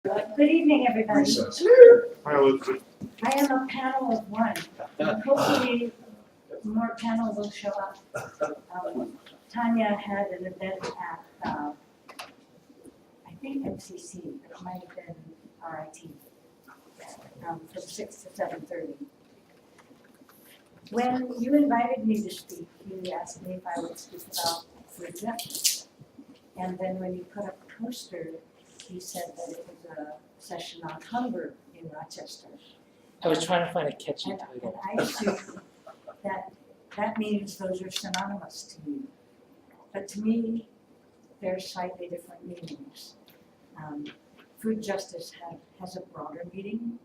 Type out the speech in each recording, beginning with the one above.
Good evening, everybody. Recess. Hi, Elizabeth. I am a panel of one. Hopefully, more panel will show up. Tanya had an event at, I think MCC, but it might have been RIT, from 6 to 7:30. When you invited me to speak, you asked me if I would speak about food justice. And then when you put up a poster, you said that it was a session on hunger in Rochester. I was trying to find a catchy And title. I assume that means those are synonymous to you. But to me, they're slightly different meanings. Food justice has a broader meaning.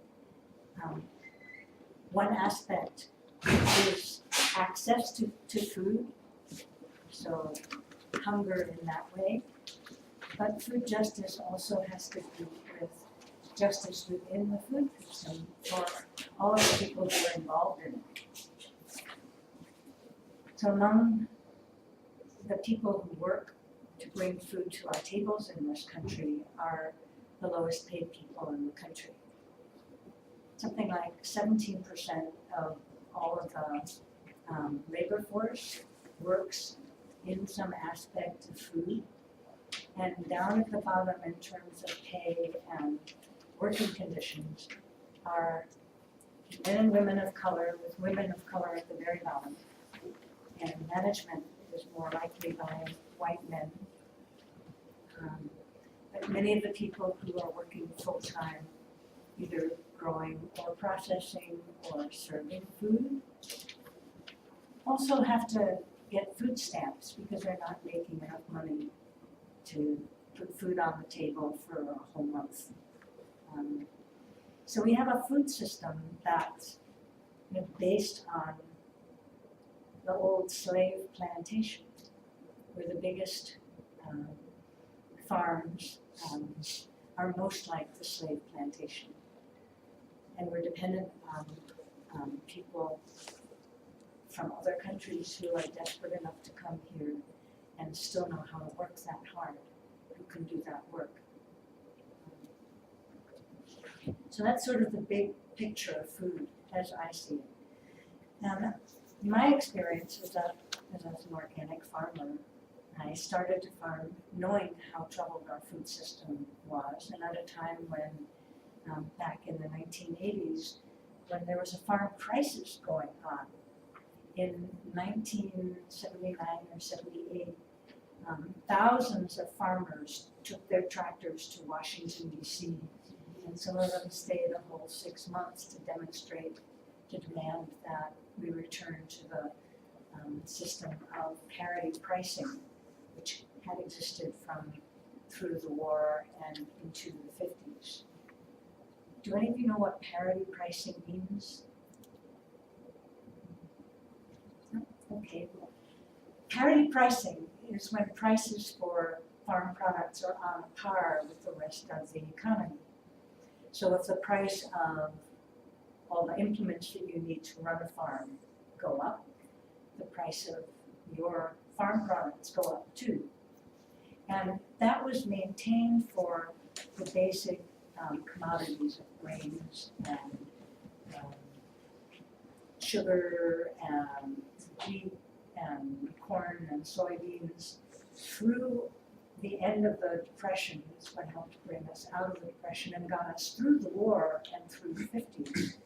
One aspect is access to food, so hunger in that way. But food justice also has to do with justice within the food system for all of the people who are involved in it. So among the people who work to bring food to our tables in this country are the lowest paid people in the country. Something like 17% of all of the labor force works in some aspect of food. And down at the bottom in terms of pay and working conditions are men and women of color, with women of color at the very bottom. And management is more likely by white men. But many of the people who are working full-time, either growing or processing or serving food, also have to get food stamps because they're not making enough money to put food on the table for a whole month. So we have a food system that's based on the old slave plantation, where the biggest farms are most like the slave plantation. And we're dependent on people from other countries who are desperate enough to come here and still know how to work that hard, who can do that work. So that's sort of the big picture of food as I see it. Now, my experience is that as an organic farmer, I started to farm knowing how troubled our food system was, and at a time when, back in the 1980s, when there was a farm crisis going on. In 1979 or 78, thousands of farmers took their tractors to Washington, D.C., and some of them stayed a whole 6 months to demonstrate, to demand that we return to the system of parity pricing, which had existed through the war and into the 50s. Do any of you know what parity pricing means? Okay, well, parity pricing is when prices for farm products are on par with the rest of the economy. So if the price of all the implements that you need to run a farm go up, the price of your farm products go up too. And that was maintained for the basic commodities of grains and sugar and wheat and corn and soybeans through the end of the Depression. Is what helped bring us out of the Depression and got us through the war and through the 50s.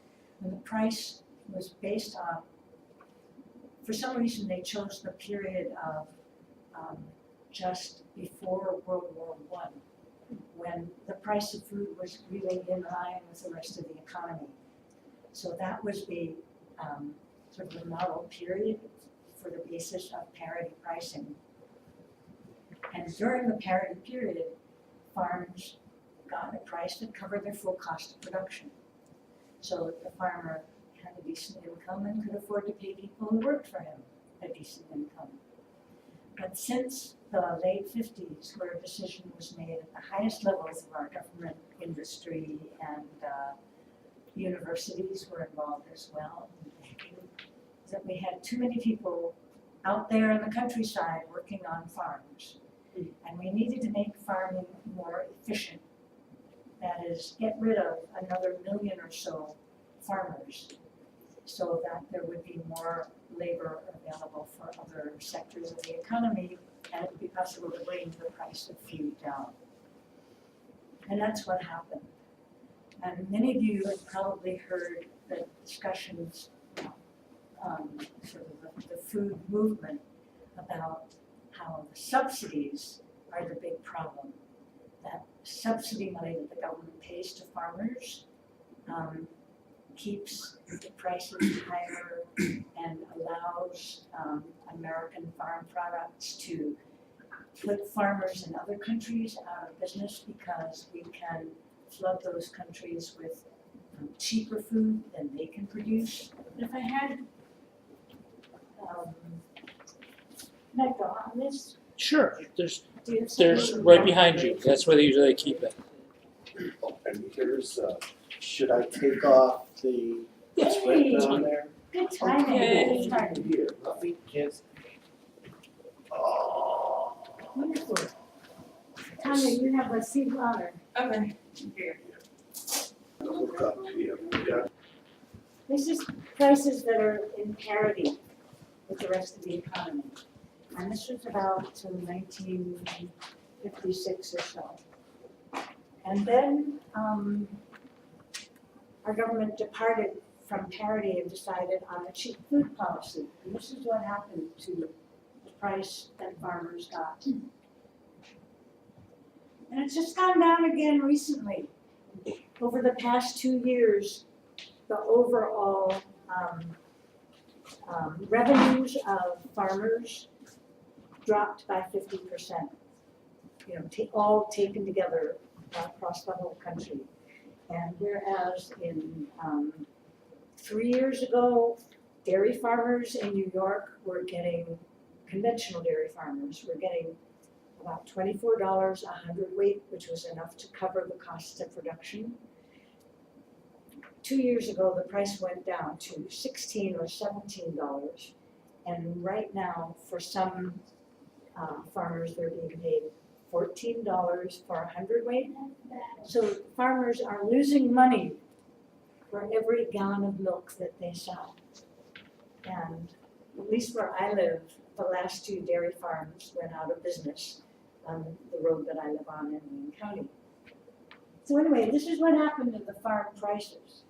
And the price was based on, for some reason they chose the period of just before World War I, when the price of food was really in line with the rest of the economy. So that was the sort of the model period for the basis of parity pricing. And during the parity period, farms got a price that covered their full cost of production. So the farmer had a decent income and could afford to pay people who worked for him a decent income. But since the late 50s, where a decision was made at the highest levels of our government, industry, and universities were involved as well, that we had too many people out there in the countryside working on farms. And we needed to make farming more efficient. that is, get rid of another million or so farmers so that there would be more labor available for other sectors of the economy, and it would be possible to bring the price of food down. And that's what happened. And many of you have probably heard the discussions, sort of the food movement about how the subsidies are the big problem. That subsidy money that the government pays to farmers keeps the prices higher and allows American farm products to put farmers in other countries out of business because we can flood those countries with cheaper food than they can produce. But if I had, can I go on this? Sure, there's Do you have there's something? right behind you. That's where they usually keep it. And here's, should I take off the, what's Yay. written on there? Good timing. Okay. Good timing. Here, let me just. Oh. Wonderful. Tanya, you have a seat of honor. Okay. Here. Hook up here, yeah. This is prices that are in parity with the rest of the economy. And this was about to 1956 or so. And then our government departed from parity and decided on a cheap food policy. And this is what happened to the price that farmers got. And it's just gone down again recently. Over the past 2 years, the overall revenues of farmers dropped by 50%. You know, all taken together across the whole country. And whereas in 3 years ago, dairy farmers in New York were getting, conventional dairy farmers were getting about $24 a hundredweight, which was enough to cover the costs of production. 2 years ago, the price went down to $16 or $17, and right now, for some farmers, they're being paid $14 for a hundredweight. So farmers are losing money for every gallon of milk that they sell. And at least where I live, the last 2 dairy farms went out of business on the road that I live on in Wayne County. So anyway, this is what happened to the farm prices.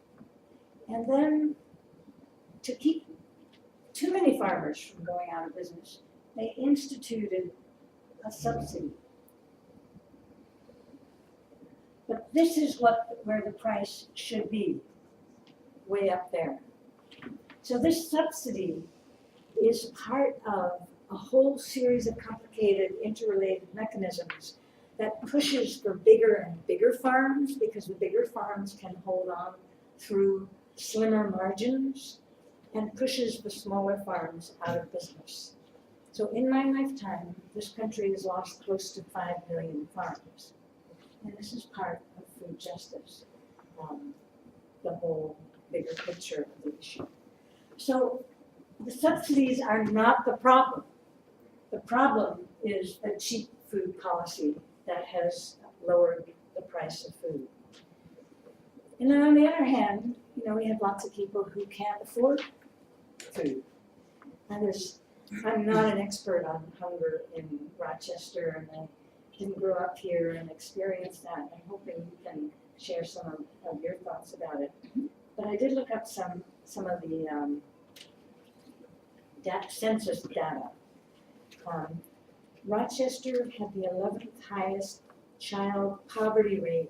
And then to keep too many farmers from going out of business, they instituted a subsidy. But this is where the price should be, way up there. So this subsidy is part of a whole series of complicated interrelated mechanisms that pushes for bigger and bigger farms, because the bigger farms can hold on through slimmer margins, and pushes the smaller farms out of business. So in my lifetime, this country has lost close to 5 million farms. And this is part of food justice, the whole bigger picture of the issue. So the subsidies are not the problem. The problem is a cheap food policy that has lowered the price of food. And then on the other hand, you know, we have lots of people who can't afford food. And I'm not an expert on hunger in Rochester, and I didn't grow up here and experience that. I'm hoping you can share some of your thoughts about it. But I did look up some of the census data. Rochester had the 11th highest child poverty rate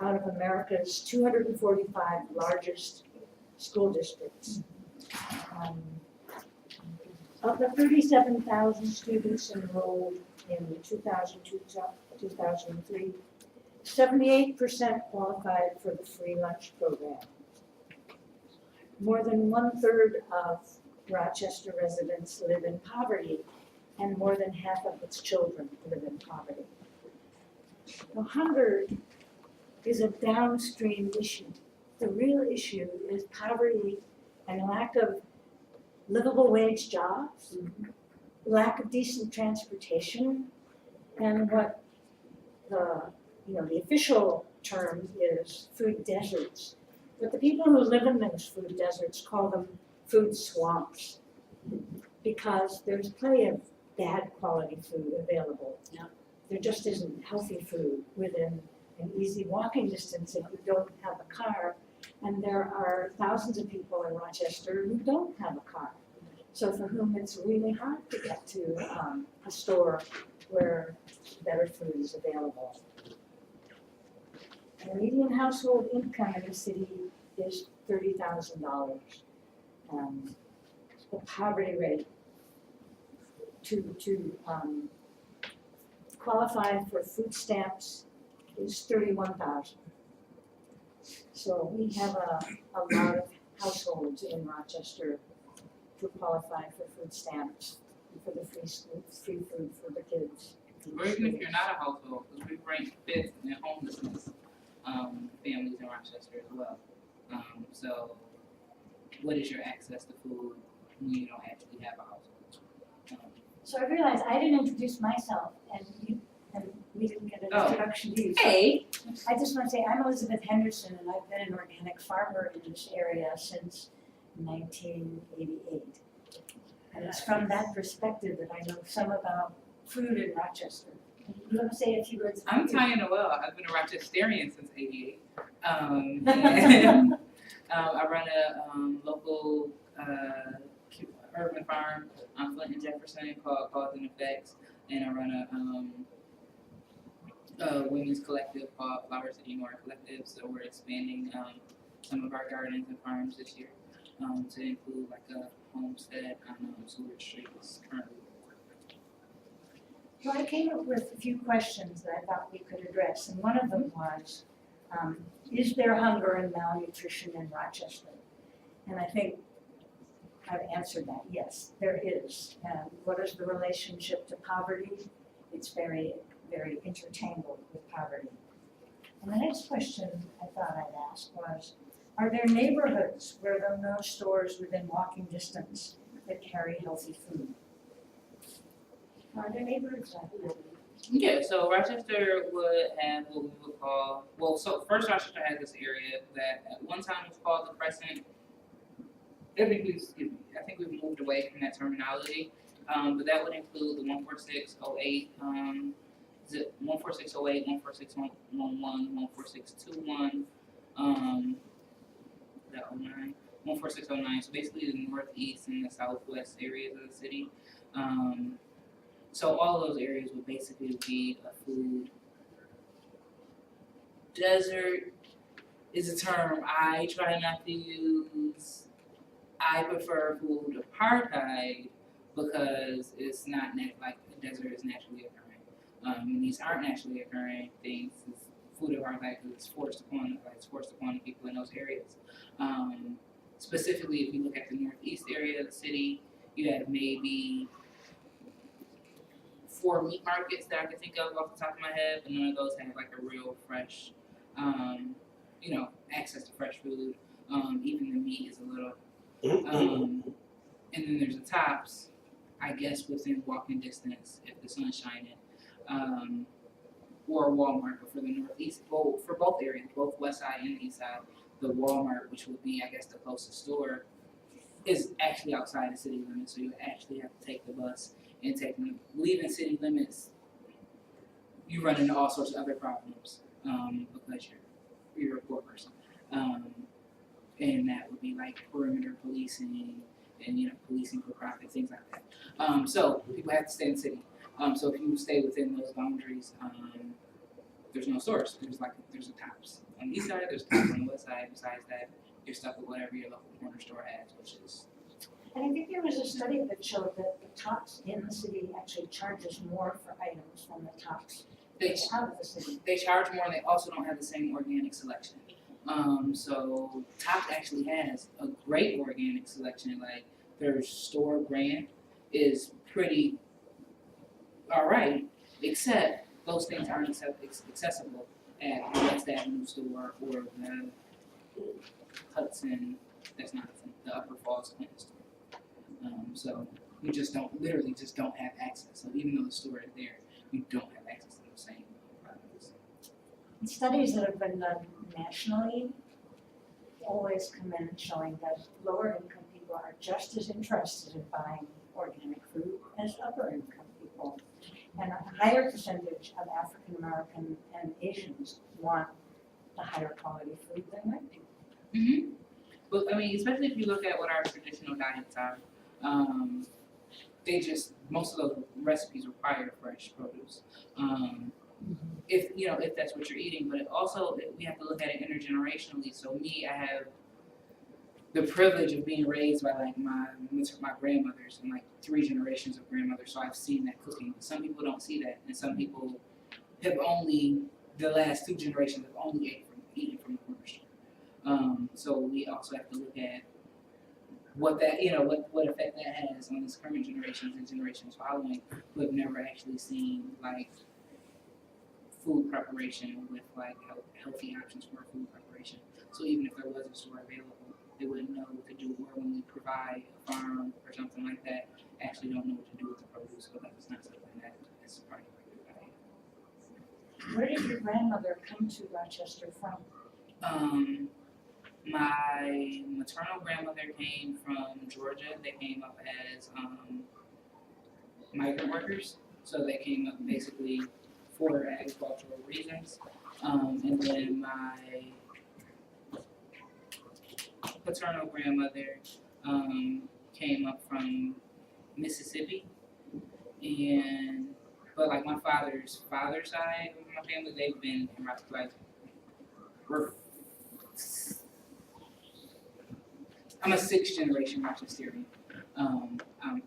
out of America's 245 largest school districts. Of the 37,000 students enrolled in 2002-2003, 78% qualified for the free lunch program. More than 1/3 of Rochester residents live in poverty, and more than half of its children live in poverty. Now, hunger is a downstream issue. The real issue is poverty and lack of livable wage jobs, lack of decent transportation, and what the the official term is food deserts. But the people who live in those food deserts call them food swamps because there's plenty of bad quality food available. Yeah. There just isn't healthy food within an easy walking distance if you don't have a car. And there are thousands of people in Rochester who don't have a car. So for whom it's really hard to get to a store where better food is available. The median household income in the city is $30,000. The poverty rate to qualify for food stamps is 31,000. So we have a lot of households in Rochester to qualify for food stamps, for the free food for the kids. Or even if you're not a household, because we rank 5th in homelessness, families in Rochester as well. So what is your access to food when you don't actually have a household? So I realized I didn't introduce myself, and we didn't get an introduction to you. So Hey! I just want to say I'm Elizabeth Henderson, and I've been an organic farmer in this area since 1988. And it's from that perspective that I know some about food in Rochester. You want to say a few words? I'm Tonya Noel. I've been a Rochesterian since '88. And, I run a local urban farm on Flint and Jefferson called Cause and Effects, and I run a women's collective called Flowers Anymore Collective. So we're expanding some of our gardens and farms this year to include like a homestead on Seward Street currently. So I came up with a few questions that I thought we could address, and one of them was, is there hunger and malnutrition in Rochester? And I think I've answered that, yes, there is. And what is the relationship to poverty? It's very, very intertangled with poverty. And the next question I thought I'd ask was, are there neighborhoods where there are no stores within walking distance that carry healthy food? Are there neighborhoods like that? Yeah, so Rochester would have what we would call, so first Rochester had this area that at one time was called the Crescent. I think we've moved away from that terminology, but that would include the 14608, 14608, 14611, 14621, that 09, 14609. So basically the northeast and the southwest areas of the city. So all of those areas would basically be a food desert is a term I try not to use. I prefer food apartheid because it's not like a desert is naturally occurring. And these aren't naturally occurring things. It's food apartheid because it's forced upon the people in those areas. Specifically, if you look at the northeast area of the city, you have maybe 4 meat markets that I can think of off the top of my head, but none of those have like a real fresh, access to fresh food. Even the meat is a little. And then there's the Tops, I guess within walking distance if the sun's shining, or Walmart. But for the northeast, for both areas, both west side and east side, the Walmart, which would be I guess the closest store, is actually outside the city limits. So you actually have to take the bus. And leaving city limits, you run into all sorts of other problems because you're a poor person, and that would be like perimeter policing and policing for profit, things like that. So people have to stay in the city. So if you stay within those boundaries, there's no source. There's a Tops on the east side, there's a Tops on the west side. Besides that, you're stuck with whatever your local corner store has, which is. And I think there was a study that showed that the Tops in the city actually charges more for items than the Tops out of the city. They charge more, and they also don't have the same organic selection. So Tops actually has a great organic selection. Like their store brand is pretty alright, except those things aren't accessible at the West Avenue store or the Hudson. That's not the Upper Falls Clinton store. So you literally just don't have access. So even though the store is there, you don't have access to those same products. studies that have been done nationally always come in showing that lower income people are just as interested in buying organic food as upper income people. And a higher percentage of African American and Asians want the higher quality food than white people. Mm-hmm. But I mean, especially if you look at what our traditional diets are, most of those recipes require fresh produce. If that's what you're eating, but we have to look at it intergenerationally. So me, I have the privilege of being raised by like my grandmothers and like 3 generations of grandmothers. So I've seen that cooking. Some people don't see that, and some people have only the last 2 generations have only eaten from the corner store. So we also have to look at what that what effect that has on this current generations and generations following who have never actually seen like food preparation with like healthy options for food preparation. So even if there was a store available, they wouldn't know what to do. Or when we provide a farm or something like that, actually don't know what to do with the produce, but that's not something that is part of our diet. Where did your grandmother come to Rochester from? My maternal grandmother came from Georgia. They came up as migrant workers, so they came up basically for agricultural reasons. And then my paternal grandmother came up from Mississippi, but like my father's side of my family, they've been in I'm a 6th generation Rochesterian.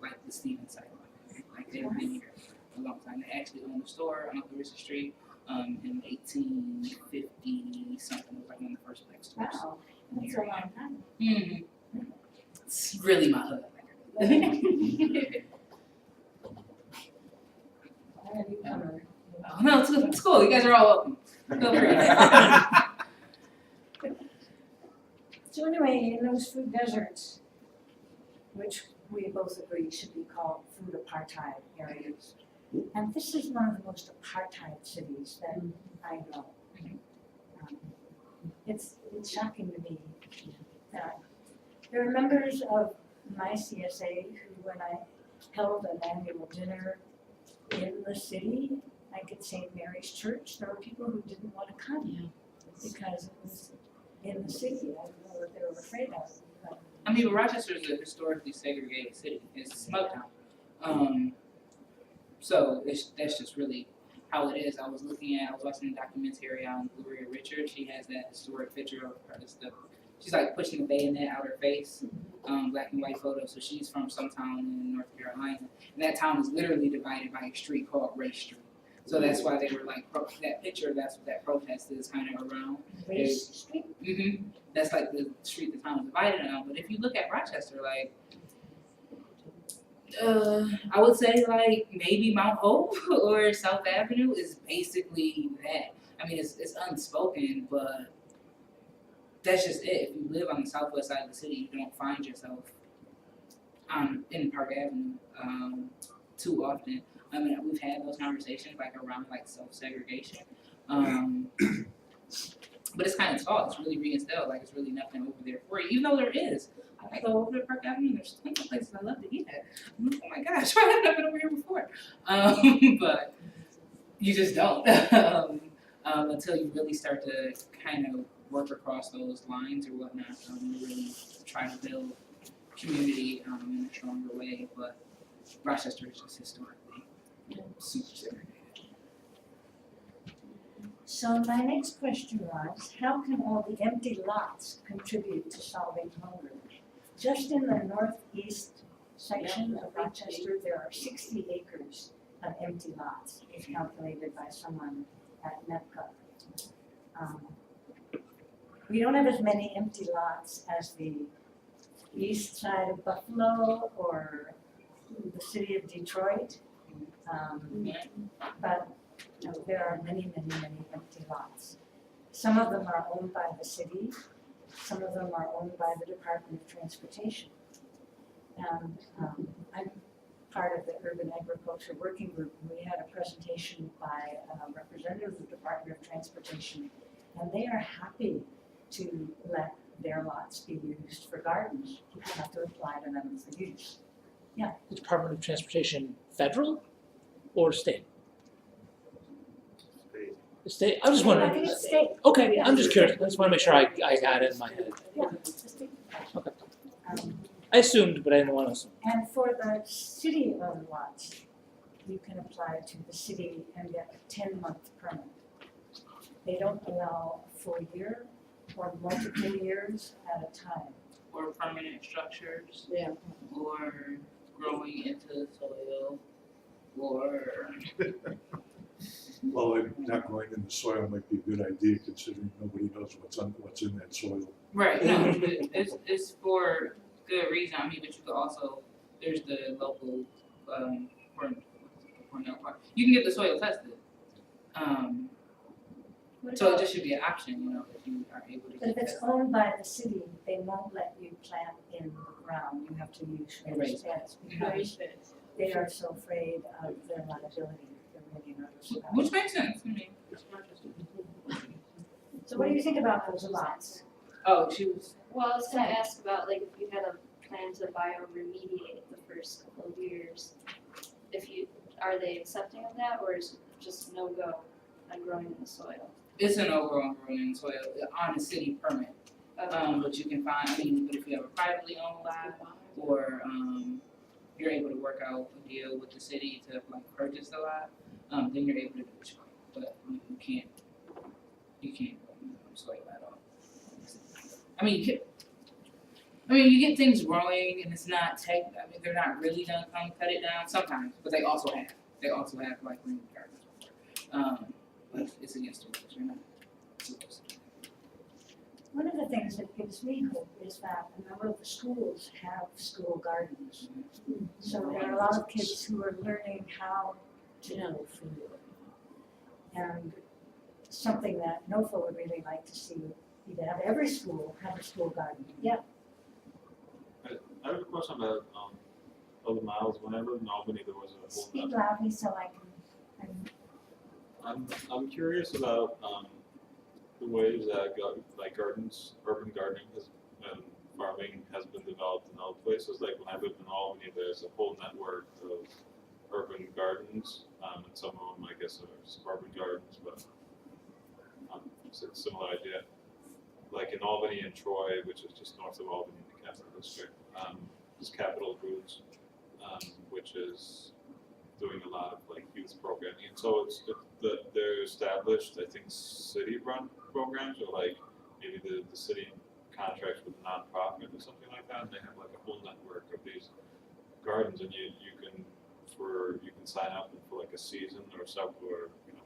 Like the Stevens side of my family. Like they've been here for a long time. They actually owned a store on Clarissa Street in 1850 something. It was like one of the first black stores. Wow, that's a long time. Mm-hmm. It's really my hood. Where have you come? Oh, no, it's cool. You guys are all welcome. Feel free. So anyway, in those food deserts, which we both agree should be called food apartheid areas, and this is one of the most apartheid cities that I know. It's shocking to me that there are members of my CSA who, when I held an annual dinner in the city, like at St. Mary's Church, there were people who didn't want to come because it was in the city. I don't know what they were afraid of. But I mean, Rochester is a historically segregated city. It's a smoke town. So that's just really how it is. I was watching a documentary on Gloria Richard. She has that historic picture of her. She's like pushing the bayonet out her face, black and white photo. So she's from some town in North Carolina. And that town is literally divided by a street called Race Street. So that's why they were like, that picture, that's what that protest is kind of around. Race Street? Mm-hmm. That's like the street the town is divided on. But if you look at Rochester, like, I would say like maybe Mount Hope or South Avenue is basically that. I mean, it's unspoken, but that's just it. If you live on the southwest side of the city, you don't find yourself in Park Avenue too often. I mean, we've had those conversations like around like self-segregation, but it's kind of taught. It's really reinstilled. Like it's really nothing over there for you, even though there is. I go over to Park Avenue. There's tons of places I love to eat at. I'm like, oh my gosh, why haven't I been over here before? But you just don't until you really start to kind of work across those lines or whatnot. You really try to build community in a stronger way. But Rochester is just historically super segregated. So my next question was, how can all the empty lots contribute to solving hunger? Just in the northeast section of Rochester, there are 60 acres of empty lots, as calculated by someone at NEPCA. We don't have as many empty lots as the east side of Buffalo or the city of Detroit, but there are many, many, many empty lots. Some of them are owned by the city, some of them are owned by the Department of Transportation. And I'm part of the Urban Agriculture Working Group, and we had a presentation by a representative of the Department of Transportation, and they are happy to let their lots be used for gardens. People have to apply to them for use. The Department of Transportation, federal or state? State. The state, I was just I wondering. think it's state. Okay, I'm just curious, I just wanna make sure I got it in my head. Yeah, it's the state. Okay. Um, I assumed, but I didn't wanna assume. And for the city-owned lots, you can apply to the city and get a 10-month permit. They don't allow a full year or multiple years at a time. Or permanent structures. Yeah. Or growing into the soil, or, Well, not going in the soil might be a good idea considering nobody knows what's in that soil. right, no, it's for good reason, I mean, but you could also, there's the local, Cornell Park, you can get the soil tested. So it just should be an option, you know, if you are able to But if get it's tested. owned by the city, they won't let you plant in the ground. You have to use raised Raised beds because they are so afraid of their liability. They're really nervous about Which it. makes sense, I mean. So what do you think about those lots? Oh, she was, Well, I was gonna ask about like if you had a plan to bioremediate the first couple of years, are they accepting of that or is it just no go on growing in the soil? it's an overall growing in soil on a city permit. But you can find, I mean, but if you have a privately owned lot, or, you're able to work out a deal with the city to like purchase the lot, then you're able to do it, but you can't grow in soil at all. I mean, you get things growing and it's not I mean, they're not really gonna come cut it down sometimes, but they also have like rain gardens. But it's against the rules, you're not supposed to. One of the things that gives me hope is that a number of the schools have school gardens. So there are a lot of kids who are learning how to grow food. And something that NOFA would really like to see would be to have every school have a school garden. Yeah, I have a question about Old Miles. When I lived in Albany, there was a whole. speak loudly so I can, I'm curious about the ways that urban gardening and farming has been developed in other places. Like when I lived in Albany, there's a whole network of urban gardens, and some of them I guess are suburban gardens, but it's a similar idea. Like in Albany and Troy, which is just north of Albany, the capital district, is Capital Roots, which is doing a lot of like youth programming. And so they're established, I think, city-run programs, or like maybe the city contracts with a nonprofit or something like that, and they have like a whole network of these gardens, and you can sign up for like a season or a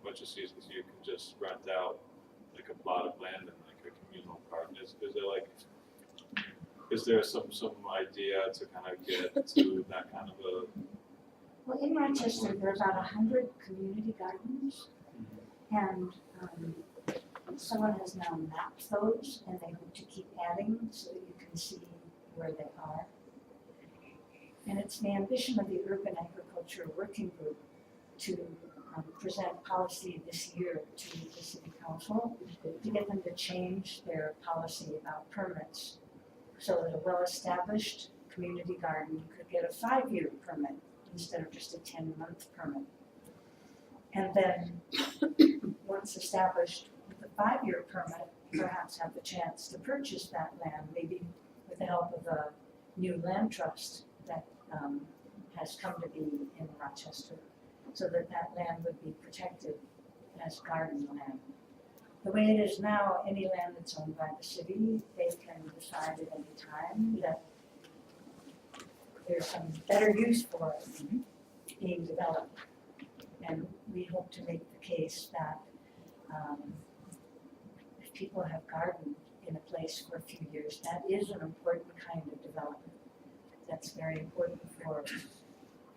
bunch of seasons. You can just rent out like a plot of land and like a communal garden. Is there some idea to kind of get to that kind of a? well, in Rochester, there are about 100 community gardens. And someone has now mapped those and they hope to keep adding so that you can see where they are. And it's the ambition of the Urban Agriculture Working Group to present policy this year to the City Council to get them to change their policy about permits so that a well-established community garden could get a 5-year permit instead of just a 10-month permit. And then, once established with a 5-year permit, perhaps have the chance to purchase that land, maybe with the help of a new land trust that has come to be in Rochester, so that that land would be protected as garden land. The way it is now, any land that's owned by the city, they can decide at any time that there's some better use for it being developed. And we hope to make the case that if people have gardened in a place for a few years, that is an important kind of development. That's very important for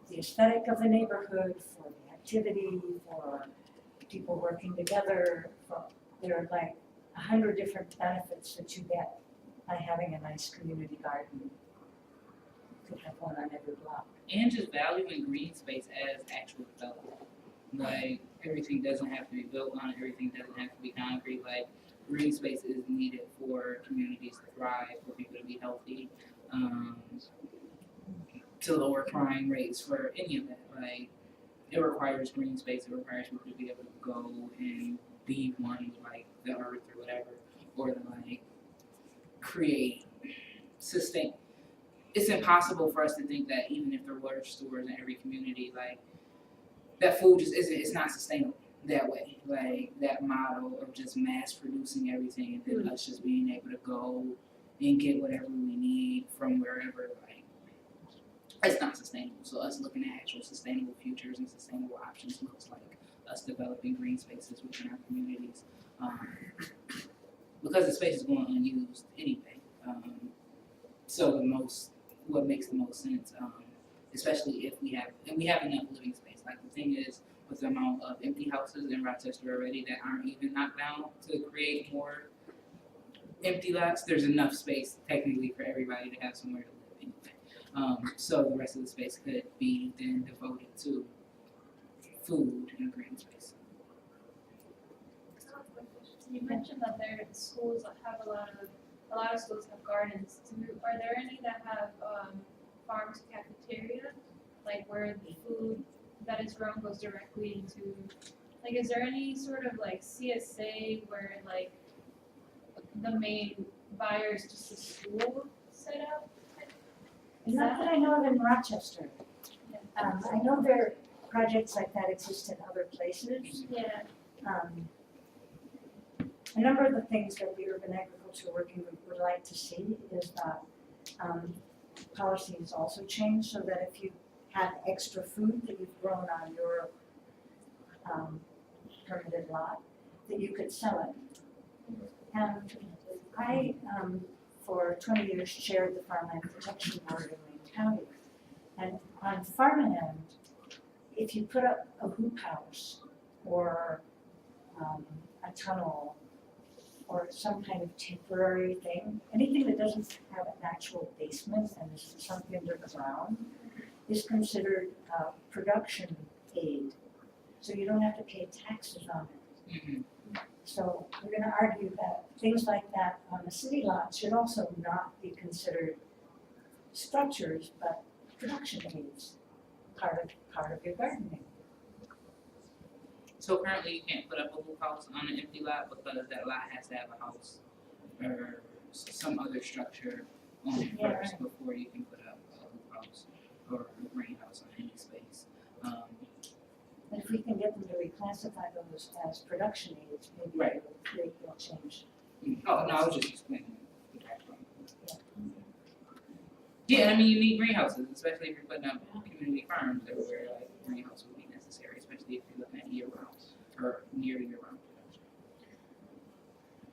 the aesthetic of the neighborhood, for the activity, for people working together. There are like 100 different benefits that you get by having a nice community garden. could have one on every block. And just valuing green space as actual development. Like, everything doesn't have to be built on it, everything doesn't have to be concrete, like, green space is needed for communities to thrive, for people to be healthy, to lower crime rates, for any of that, like, it requires green space, it requires people to be able to go and be one with, like, the earth or whatever, or to, like, create, sustain. It's impossible for us to think that even if there were stores in every community, like, that food just isn't, it's not sustainable that way. Like, that model of just mass producing everything and then us just being able to go and get whatever we need from wherever, like, it's not sustainable. So us looking at actual sustainable futures and sustainable options looks like us developing green spaces within our communities. Because the space is going unused anyway. So what makes the most sense, especially if we have enough living space. Like, the thing is, with the amount of empty houses in Rochester already that aren't even knocked down to create more empty lots, there's enough space technically for everybody to have somewhere to live anyway. So the rest of the space could be then devoted to food and green space. You mentioned that there are schools that have a lot of schools have gardens. Are there any that have farm to cafeteria, like where the food that is grown goes directly into, like, is there any sort of like CSA where like the main buyer is just a school set up? Is Not that I know of in Rochester. Yeah. I know there are projects like that exist in other places. Yeah. A number of the things that the urban agriculture working group would like to see is that policies also change so that if you have extra food that you've grown on your permitted lot, that you could sell it. And I, for 20 years, chaired the Farmland Protection Board in Wayne County. And on farmland, if you put up a hoop house or a tunnel or some kind of temporary thing, anything that doesn't have an actual basement and is sunk into the ground is considered production aid. So you don't have to pay taxes on it. Mm-hmm. So we're gonna argue that things like that on the city lot should also not be considered structures, but production aids, part of your gardening. So currently you can't put up a hoop house on an empty lot because that lot has to have a house or some other structure on it Yeah, first right. before you can put up a hoop house or a greenhouse on any space. But if we can get them to reclassify those as production aids, maybe Right. they'll change. Oh, no, I was just explaining the background. Yeah, I mean, you need greenhouses, especially if you're putting up community farms everywhere, like greenhouse would be necessary, especially if you're looking at year round or near year round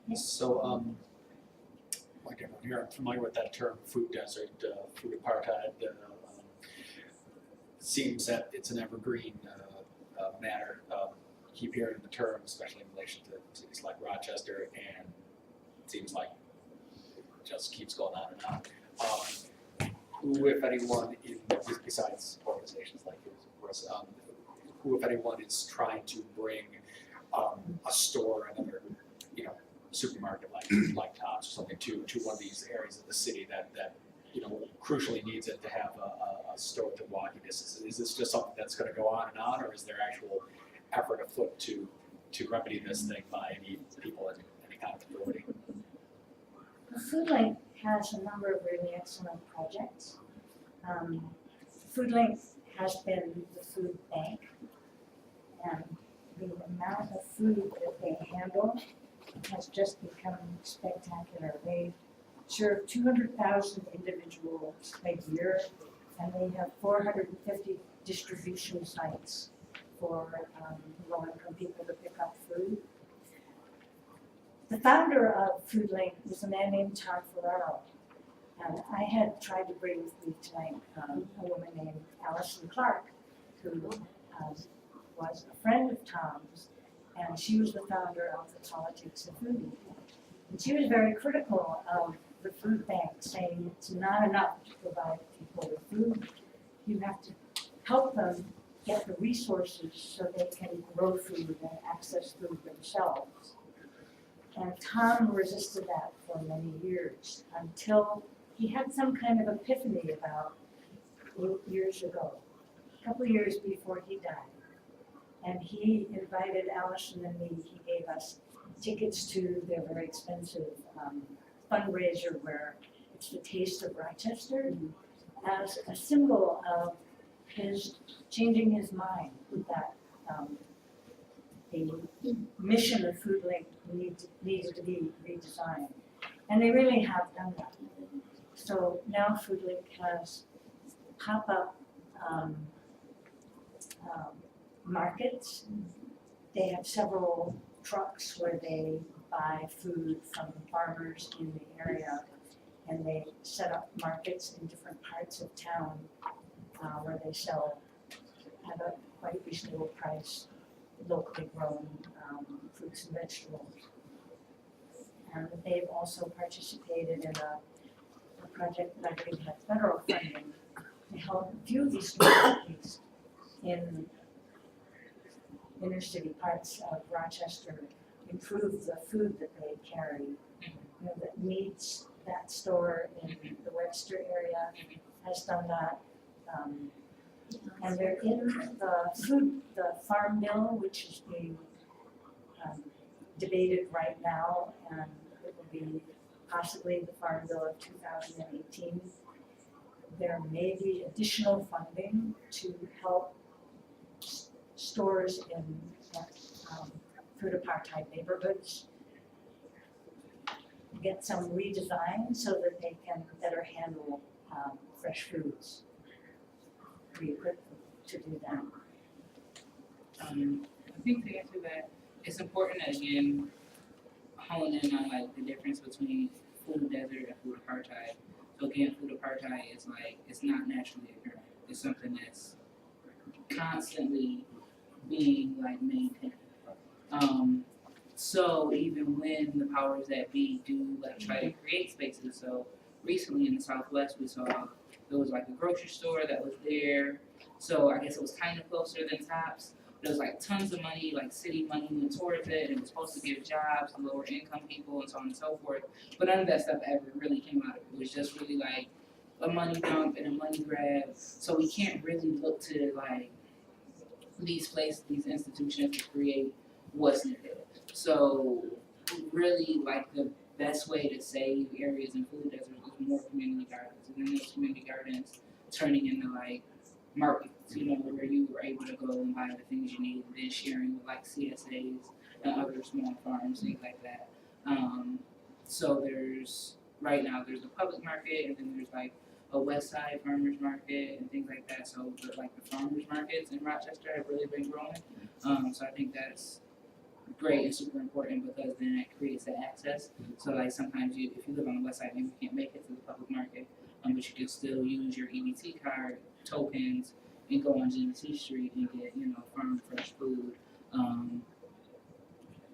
production. So, like everyone here, I'm familiar with that term, food desert, food apartheid. Seems that it's an evergreen matter. Keep hearing the term, especially in relation to cities like Rochester, and it seems like it just keeps going on and on. Who, if anyone, besides organizations like yours, of course, who, if anyone, is trying to bring a store, another, supermarket like Tops or something to one of these areas of the city that crucially needs it to have a store within walking distance. Is this just something that's going to go on, or is there actual effort afoot to remedy this thing by any people in any kind of authority? FoodLink has a number of really excellent projects. FoodLink has been the food bank, and the amount of food that they handle has just become spectacular. They serve 200,000 individuals a year, and they have 450 distribution sites for low-income people to pick up food. The founder of FoodLink was a man named Tom Ferraro, and I had tried to bring with me tonight a woman named Allison Clark, who was a friend of Tom's, and she was the founder of the Politics of Foodie. And she was very critical of the food bank, saying it's not enough to provide people with food. You have to help them get the resources so they can grow food and access food themselves. And Tom resisted that for many years until he had some kind of epiphany about 8 years ago, a couple of years before he died. And he invited Allison and me, he gave us tickets to their very expensive fundraiser where it's the Taste of Rochester as a symbol of his changing his mind that the mission of Food Link needed to be redesigned. And they really have done that. So now Food Link has pop-up markets. They have several trucks where they buy food from farmers in the area, and they set up markets in different parts of town where they sell at a quite reasonable price locally grown fruits and vegetables. And they've also participated in a project that I believe had federal funding to help a few of these communities in inner city parts of Rochester improve the food that they carry, that needs that store in the Webster area has done that. And they're in the farm bill, which is being debated right now, and it will be possibly the farm bill of 2018. There may be additional funding to help stores in food apartheid neighborhoods get some redesign so that they can better handle fresh foods. We equip them to do that. I think to answer that, it's important to again hone in on like the difference between food desert and food apartheid. So again, food apartheid is like it's not naturally occurring. It's something that's constantly being like maintained. So even when the powers that be do like try to create spaces, so recently in the Southwest we saw there was like a grocery store that was there. So I guess it was kind of closer than Tops. There was like tons of money, like city money went towards it, and it was supposed to give jobs to lower income people and so on and so forth. But none of that stuff ever really came out of it. It was just really like a money dump and a money grab. So we can't really look to like these places, these institutions to create what's needed. So really like the best way to save areas in food deserts is more community gardens. And then those community gardens turning into like markets, you know, where you were able to go and buy the things you need and then sharing with like CSAs and other small farms, things like that. So there's, right now there's a public market and then there's like a West Side farmers market and things like that. So like the farmers markets in Rochester have really been growing. So I think that's great and super important because then it creates that access. So like sometimes if you live on the West Side, maybe you can't make it to the public market, but you can still use your EBT card tokens and go on Genesee Street and get, you know, farm fresh food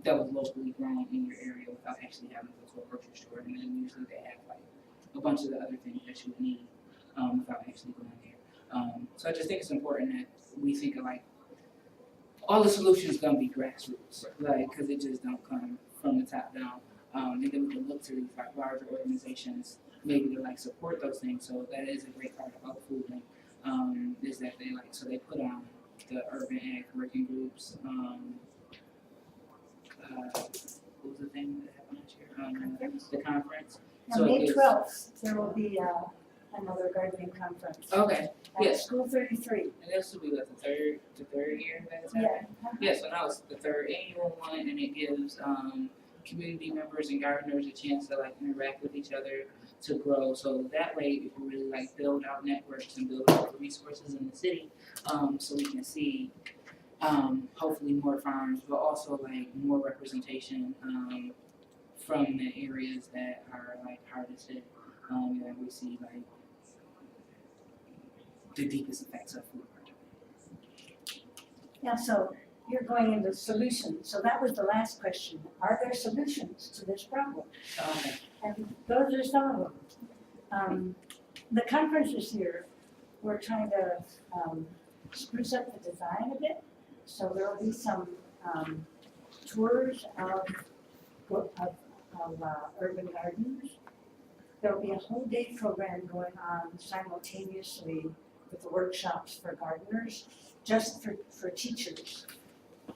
that was locally grown in your area without actually having to go to a grocery store. And then usually they have like a bunch of the other things that you would need without actually going there. So I just think it's important that we think of like all the solutions gonna be grassroots, like because it just don't come from the top down. And then we can look to these like larger organizations maybe to like support those things. So that is a great part about Food Link, is that they like so they put on the urban ag working groups. What was the thing that happened last year? The conference. Now, So May it's- 12th, there will be another gardening conference Okay, at yes. School 33. And this will be what the third year that it's happening. Yeah. Yeah, so now it's the third annual one, and it gives community members and gardeners a chance to like interact with each other to grow. So that way, you can really like build out networks and build out the resources in the city, so we can see hopefully more farms, but also like more representation from the areas that are like hardest hit, and we see like the deepest effects of food. Yeah, so you're going into solutions. So that was the last question. Are there solutions to this problem? And those are some of them. The conference this year, we're trying to spruce up the design a bit. So there will be some tours of urban gardens. There will be a whole day program going on simultaneously with the workshops for gardeners, just for teachers,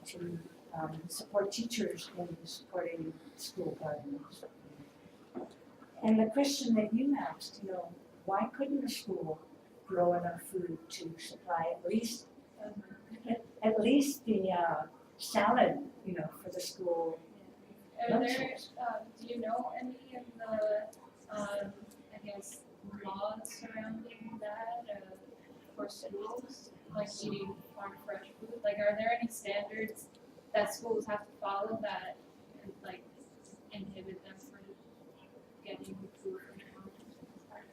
to support teachers in supporting school gardens. And the question that you asked, why couldn't a school grow enough food to supply at least the salad, for the school Are there, lunches? do you know any of the, I guess, laws surrounding that, for schools, like eating farm fresh food? Like, are there any standards that schools have to follow that, like, inhibit them from getting food from farmers?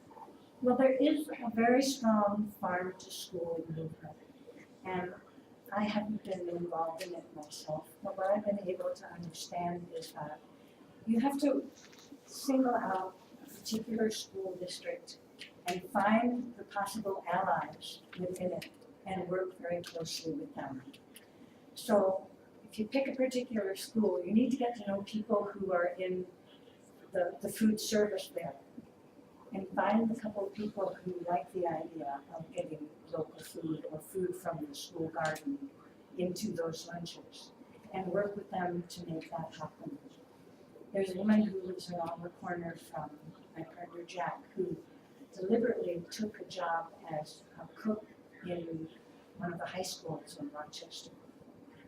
Well, there is a very strong farm to school movement, and I haven't been involved in it myself, but what I've been able to understand is that you have to single out a particular school district and find the possible allies within it and work very closely with them. So if you pick a particular school, you need to get to know people who are in the food service there, and find a couple of people who like the idea of getting local food or food from the school garden into those lunches, and work with them to make that happen. There's a woman who lives around the corner from my partner Jack, who deliberately took a job as a cook in one of the high schools in Rochester,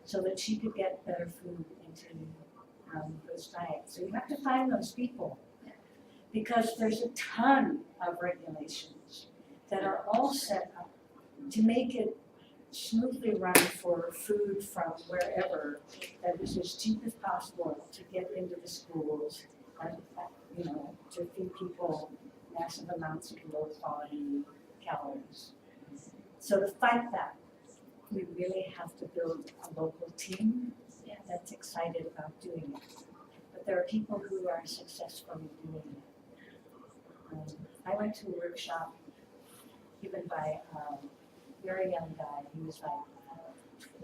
so that she could get better food into those diets. So you have to find those people, because there's a ton of regulations that are all set up to make it smoothly run for food from wherever that is as cheap as possible to get into the schools and, to feed people massive amounts of low quality calories. So to fight that, we really have to build a local team that's excited about doing it. But there are people who are successfully doing it. I went to a workshop given by a very young guy. He was like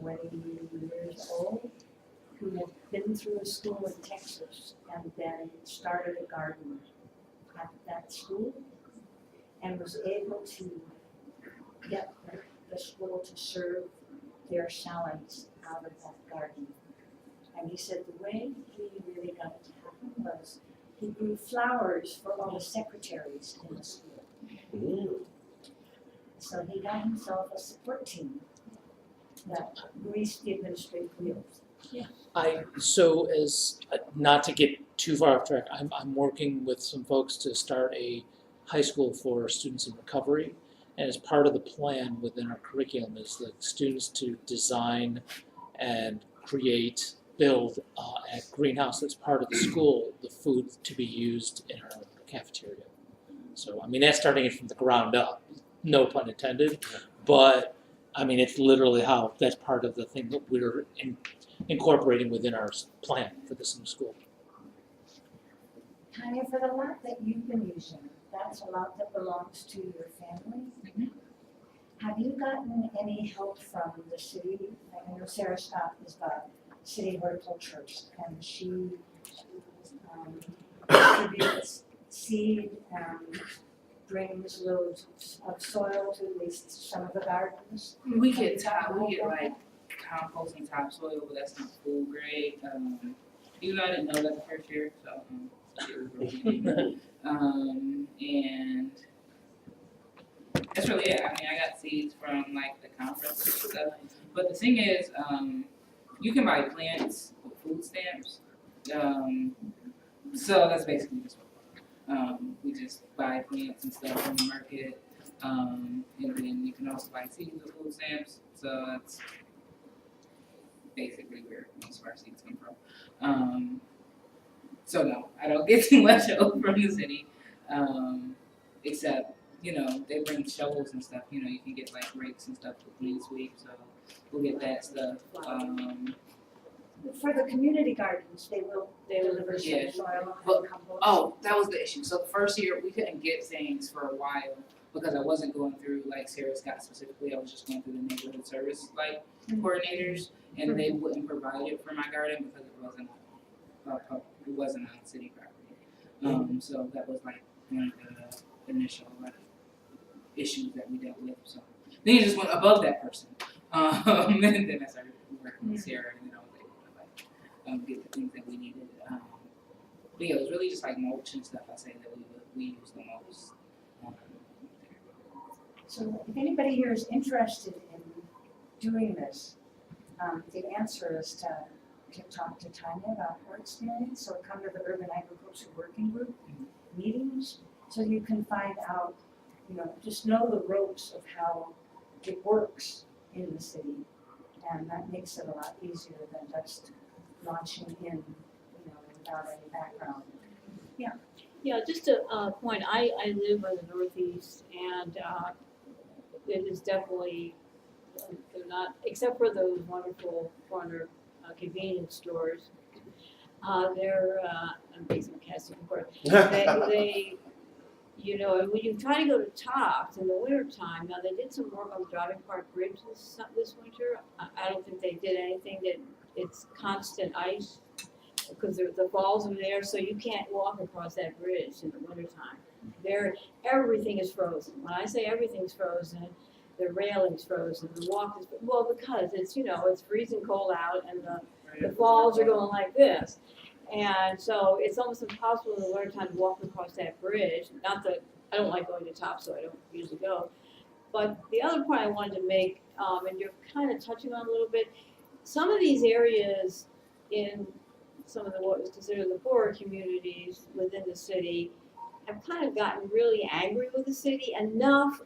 20 years old, who had been through a school in Texas and then started a garden at that school and was able to get the school to serve their salads out of that garden. And he said the way he really got it to happen was he grew flowers for all the secretaries in the school. So he got himself a support team that greased the administrative wheels. Not to get too far off track, I'm working with some folks to start a high school for students in recovery. And as part of the plan within our curriculum is the students to design and build a greenhouse that's part of the school, the food to be used in our cafeteria. So, that's starting it from the ground up, no pun intended, but, it's literally how that's part of the thing that we're incorporating within our plan for this new school. Tanya, for the lot that you've been using, that's a lot that belongs to your family. Mm-hmm. Have you gotten any help from the city? I know Sarah Scott is the city horticulturist, and she distributes seed and brings loads of soil to at least some of the gardens. We get like composting topsoil, but that's not food grade. I didn't know that the first year, so and that's really it. I got seeds from like the conference and stuff. But the thing is, you can buy plants with food stamps. So that's basically just what we just buy plants and stuff from the market. And then you can also buy seeds with food stamps. So that's basically where most of our seeds come from. So no, I don't get too much help from the city, except, they bring shovels and stuff, you can get like rakes and stuff to clean sweep, so we'll get that stuff. For the community gardens, they will deliver Yeah. some soil Well, and compost. Oh, that was the issue. So the first year, we couldn't get things for a while because I wasn't going through like Sarah Scott specifically. I was just going through the neighborhood service like coordinators, and they wouldn't provide it for my garden because it wasn't on city property. So that was like one of the initial issues that we dealt with. So then you just went above that person, and then I started working with Sarah, and then I was able to like get the things that we needed. But yeah, it was really just like mulch and stuff. I say that we use the most. So if anybody here is interested in doing this, the answer is to talk to Tonya about her experience, or come to the Urban Agriculture Working Group meetings, so you can find out, just know the ropes of how it works in the city, and that makes it a lot easier than just launching in, without any background. Yeah, just a point, I live in the Northeast, and it is definitely, they're not, except for those wonderful corner convenience stores, they're, I'm basing Cassie Court, they, and when you try to go to Tops in the winter time, now they did some work on the Driving Park Bridge this winter. I don't think they did anything that, it's constant ice, because the falls are there, so you can't walk across that bridge in the wintertime. Everything is frozen. When I say everything's frozen, the railing's frozen, the walk is, well, because it's, it's freezing cold out, and the falls are going like this. And so it's almost impossible in the wintertime to walk across that bridge. Not that, I don't like going to Top, so I don't usually go. But the other point I wanted to make, and you're kind of touching on a little bit, some of these areas in some of what was considered the poorer communities within the city have kind of gotten really angry with the city enough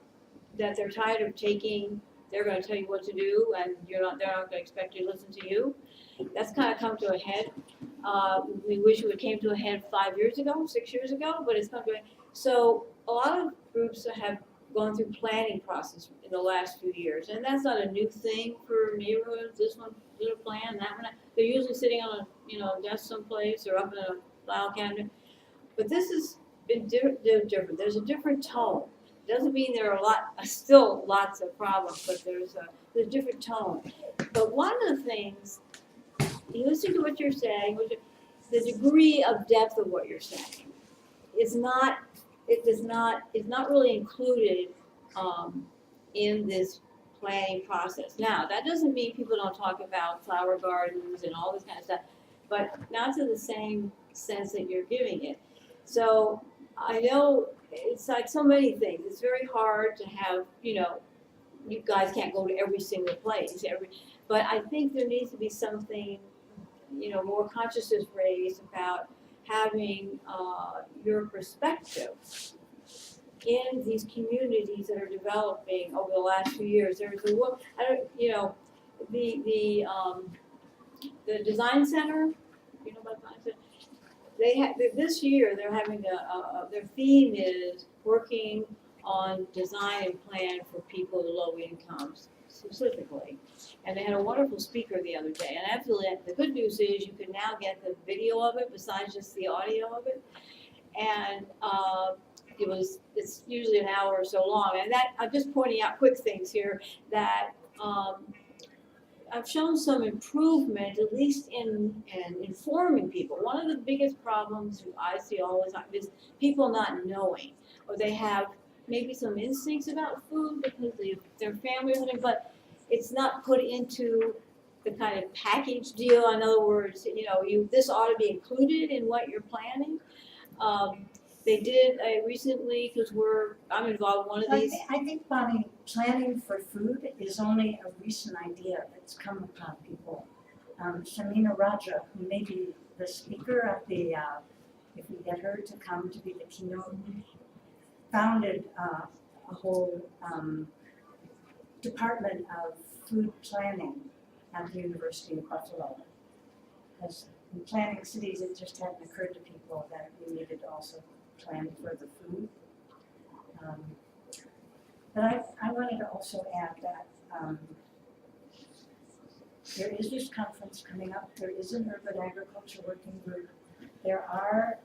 that they're tired of they're gonna tell you what to do, and they're not gonna expect you to listen to you. That's kind of come to a head. We wish it came to a head 5 years ago, 6 years ago, but it's come to a head. So a lot of groups have gone through planning process in the last few years, and that's not a new thing for neighborhoods. This one did a plan, that one. They're usually sitting on a desk someplace or up in a file cabinet. But this has been different. There's a different tone. Doesn't mean there are still lots of problems, but there's a different tone. But one of the things, you listen to what you're saying, the degree of depth of what you're saying is not really included in this planning process. Now, that doesn't mean people don't talk about flower gardens and all this kind of stuff, but not to the same sense that you're giving it. So I know it's like so many things. It's very hard to have, you guys can't go to every single place, but I think there needs to be something, more consciousness raised about having your perspective in these communities that are developing over the last few years. There's the design center, about design center? This year they're having their theme is working on design and plan for people with low incomes specifically. And they had a wonderful speaker the other day. And absolutely, the good news is you can now get the video of it besides just the audio of it. And it's usually an hour or so long. And that, I'm just pointing out quick things here that I've shown some improvement, at least in informing people. One of the biggest problems I see all the time is people not knowing, or they have maybe some instincts about food because their family or something, but it's not put into the kind of package deal. In other words, this ought to be included in what you're planning. They did recently, because I'm involved in one of these. I think, Bonnie, planning for food is only a recent idea that's come upon people. Shamina Raja, who may be the speaker at the, if we get her to come to be the keynote, founded a whole department of food planning at the University of Buffalo. Because in planning cities, it just hadn't occurred to people that we needed to also plan for the food. But I wanted to also add that there is this conference coming up, there is an urban agriculture working group. There are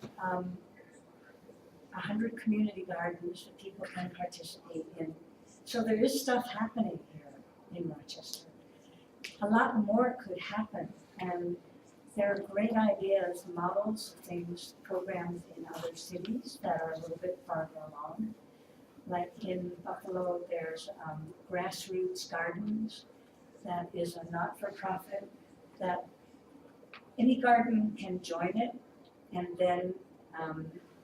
100 community gardens that people can participate in. So there is stuff happening here in Rochester. A lot more could happen, and there are great ideas, models, things, programs in other cities that are a little bit farther along. Like in Buffalo, there's Grassroots Gardens, that is a not-for-profit, that any garden can join it, and then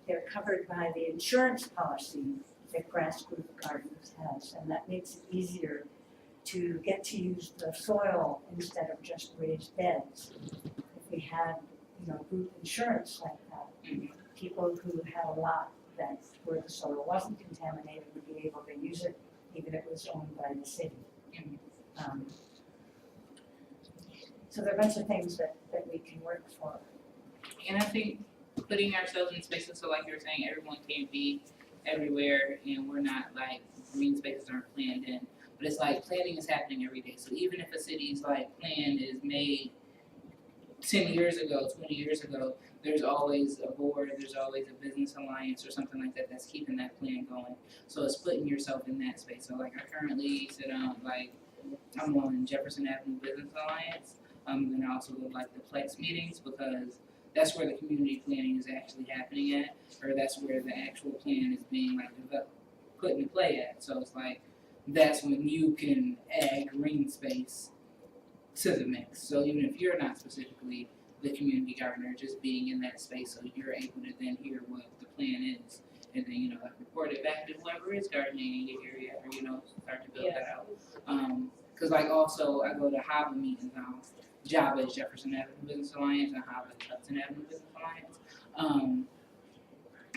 they're covered by the insurance policy that Grassroots Gardens has, and that makes it easier to get to use the soil instead of just raised beds. If we had, group insurance like that, people who had a lot that where the soil wasn't contaminated would be able to use it, even if it was owned by the city. So there are a bunch of things that we can work for. And I think putting ourselves in spaces, so like you were saying, everyone can't be everywhere, and we're not like green spaces aren't planned in. But it's like planning is happening every day. So even if a city's like plan is made 10 years ago, 20 years ago, there's always a board, there's always a business alliance or something like that that's keeping that plan going. So it's putting yourself in that space. So like I currently sit on I'm on Jefferson Avenue Business Alliance. And I also go to like the Plex meetings because that's where the community planning is actually happening at, or that's where the actual plan is being like put into play at. So it's like that's when you can add green space to the mix. So even if you're not specifically the community gardener, just being in that space, so you're able to then hear what the plan is, and then like report it back to whoever is gardening in your area, or start to build that out. Because like also I go to HAVA meetings now. JAVA is Jefferson Avenue Business Alliance, and HAVA is Hudson Avenue Business Alliance.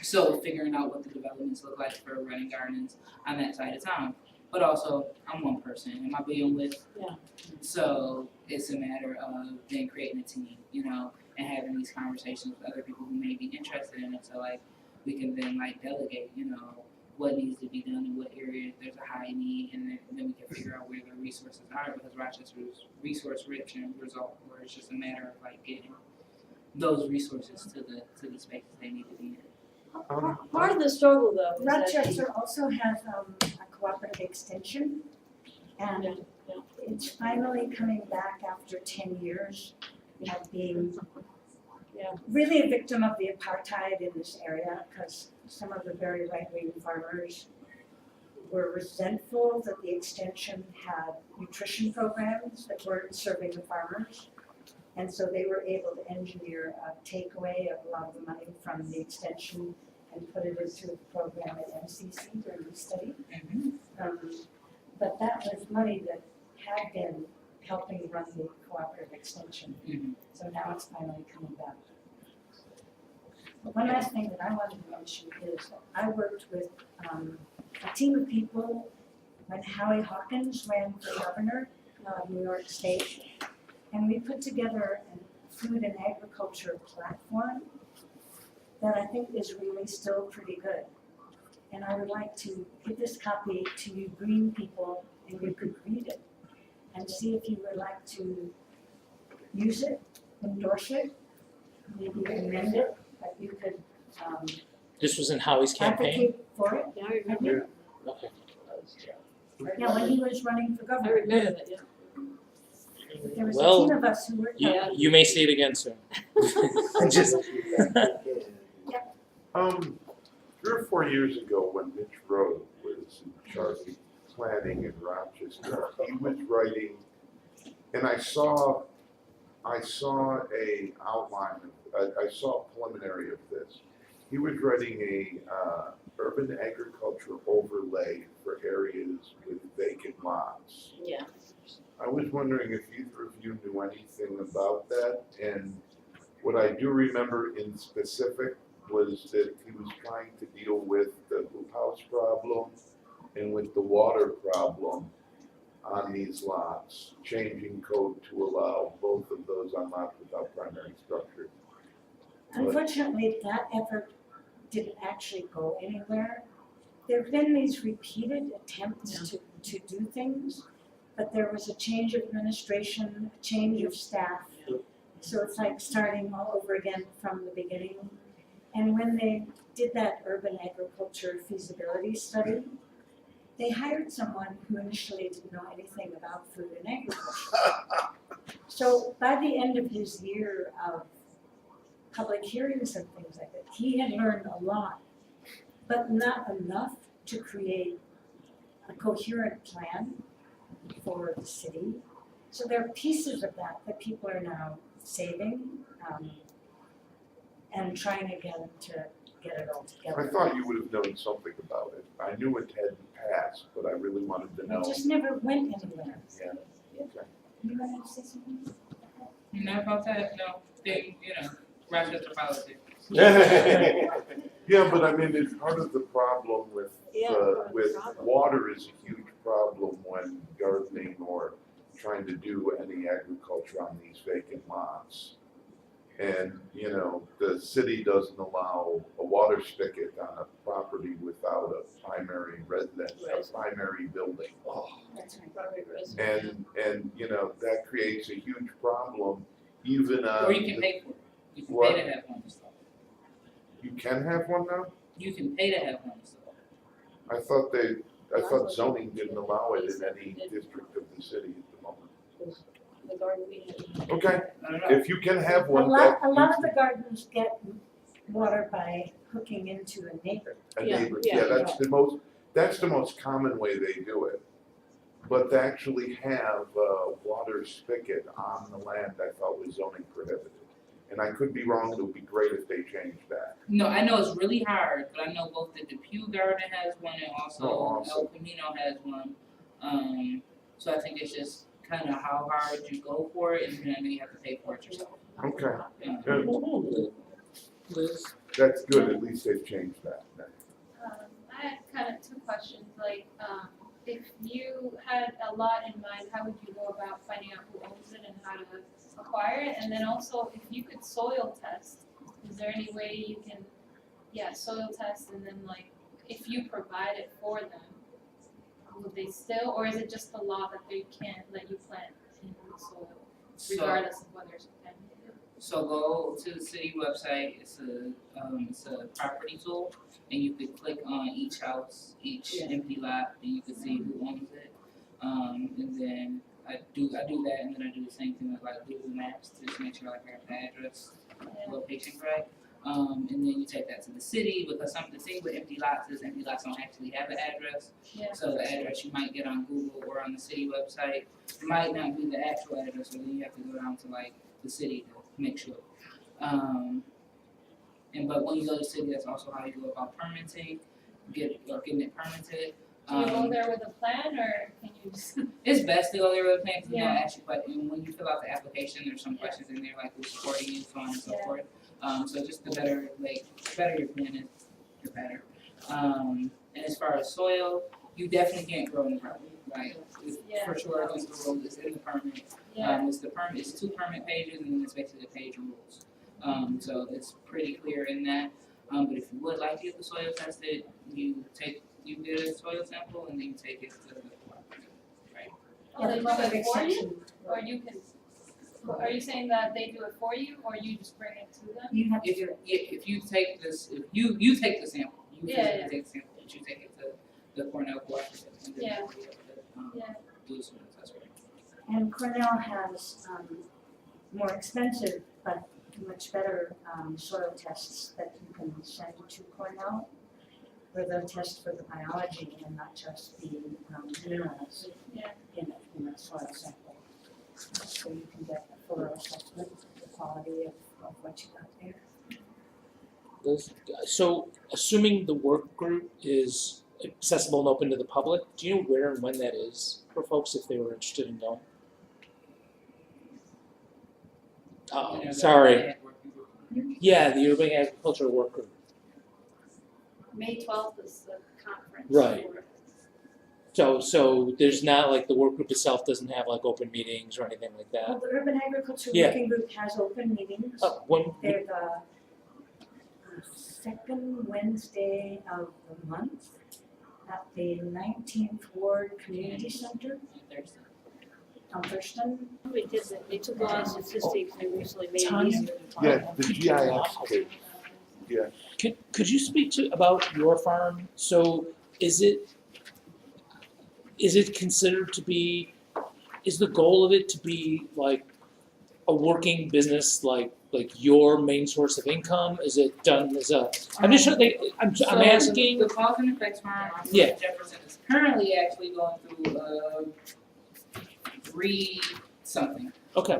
So figuring out what the developments look like for running gardens on that side of town. But also, I'm one person. Am I being with? Yeah. So it's a matter of then creating a team, and having these conversations with other people who may be interested in it. So like we can then delegate, what needs to be done in what area there's a high need, and then we can figure out where the resources are, because Rochester is resource rich and result where it's just a matter of getting those resources to the spaces they need to be in. Part of the struggle though is that Rochester also has a cooperative extension, and Yeah. it's finally coming back after 10 years of being really a victim of the apartheid in this area, because some of the very right-wing farmers were resentful that the extension had nutrition programs that weren't serving the farmers. And so they were able to engineer a takeaway of a lot of the money from the extension and put it into the program at MCC during the study. But that was money that had been helping run the cooperative extension. So now it's finally coming back. But one last thing that I wanted to mention is that I worked with a team of people when Howie Hawkins ran for governor of New York State. And we put together a food and agriculture platform that I think is really still pretty good. And I would like to give this copy to you green people, and you could read it and see if you would like to use it, endorse it, maybe amend it, but you could This was in Howie's campaign? advocate for it. Yeah, I remember. Okay. Yeah, when he was running for I governor. remember that, yeah. There was a Well, team of us who worked on it. You may see it again soon. Just, 3 or 4 years ago, when Mitch Rowe was in charge of planning in Rochester, he was writing, and I saw a outline, I saw a preliminary of this. He was writing a urban agriculture overlay for areas with vacant lots. Yeah. I was wondering if either of you knew anything about that, and what I do remember in specific was that he was trying to deal with the hoop house problem and with the water problem on these lots, changing code to allow both of those on lots without primary structures. Unfortunately, that effort didn't actually go anywhere. There have been these repeated attempts to do things, but there was a change of administration, a change of staff. So it's like starting all over again from the beginning. And when they did that urban agriculture feasibility study, they hired someone who initially didn't know anything about food and agriculture. So by the end of his year of public hearings and things like that, he had learned a lot, but not enough to create a coherent plan for the city. So there are pieces of that that people are now saving and trying again to get it all together. I thought you would have known something about it. I knew it hadn't passed, but I really wanted to know. It just never went anywhere. Yeah. You wanted to say something? Not about that, no, they, Rochester politics. Yeah, but I mean, it's part of the problem with, Yeah, part of the with problem. water is a huge problem when gardening or trying to do any agriculture on these vacant lots. And, the city doesn't allow a water spigot on a property without a primary residence, a primary building. That's right. Probably resident. And, that creates a huge problem even on. Or you can pay for it, you can What? pay to have one installed. You can have one now? You can pay to have one installed. I thought zoning didn't allow it in any district of the city at the moment. The garden we had. Okay, I don't know. if you can have one, A lot of the gardens get water by hooking into a neighbor. a Yeah, neighbor, yeah. that's the most common way they do it. But to actually have a water spigot on the land, I thought was zoning prohibited. And I could be wrong, it would be great if they changed that. No, I know it's really hard, but I know both the Depew Garden has one and also Oh, awesome. El Camino has one. So I think it's just kind of how hard you go for it, and then you have to pay for it yourself. Okay, Yeah. good, Liz? that's good, at least they've changed that. I had kind of two questions, if you had a lot in mind, how would you go about finding out who owns it and how to acquire it? And then also, if you could soil test, is there any way you can, soil test and then if you provide it for them, would they still, or is it just the law that they can't let you plant in the soil, regardless of whether it's contaminated? So go to the city website, it's a property tool, and you could click on each house, each empty lot, and you can see who owns it. And then I do that, and then I do the same thing with Google Maps to just make sure I have the address, location correct. And then you take that to the city, because the thing with empty lots is empty lots don't actually have an address. Yeah. So the address you might get on Google or on the city website might not be the actual address, so then you have to go down to the city to make sure. But when you go to the city, that's also how you go about permitting, getting it permitted. Do you go there with a plan, or can you just? It's best to go there with a plan, because they'll Yeah. ask you questions, and when you fill out the application, there's some questions in there who's supporting you, so on and so Yeah. forth. So just the better your plan is, the better. And as far as soil, you definitely can't grow in the property, Yeah. for sure, against the rules, it's in the permit. It's 2 permit pages, and then it's basically a page of rules. So it's pretty clear in that. But if you would like to get the soil tested, you get a soil sample and then you take it to the property, right? Oh, they do public it for you, section, or you can, are you saying that they do it for you, or you just bring it to them? You have to do it. If you take this, if you take the sample, you Yeah, physically yeah. take the sample, but you take it to the Cornell cooperative, and then Yeah. they'll be able to, Yeah. do the soil test, right? And Cornell has more expensive but much better soil tests that you can send to Cornell, where they'll test for the biology and not just the minerals Yeah. in a soil sample. So you can get a fuller assessment of the quality of what you got there. Liz? So assuming the work group is accessible and open to the public, do you know where and when that is for folks if they were interested in going? Oh, You know, sorry. that working group. Yeah, the Urban Agriculture Work Group. May 12th is the conference. Right. for- So there's not the work group itself doesn't have open meetings or anything like Well, that? the Urban Agriculture Yeah. Working Group has open meetings. When, They're the second Wednesday of the month at the 19th Ward Community Center. Thursday. on Thurston. They took a lot of statistics, they recently made it Tanya? easier to find. Yeah, the GIS page. Yeah. Could you speak to about your farm? So is it considered to be, is the goal of it to be like a working business, like your main source of income? Is it done as a, I'm just sure I'm So asking. The cause and effects farm on Yeah. Jefferson is currently actually going through something. Okay,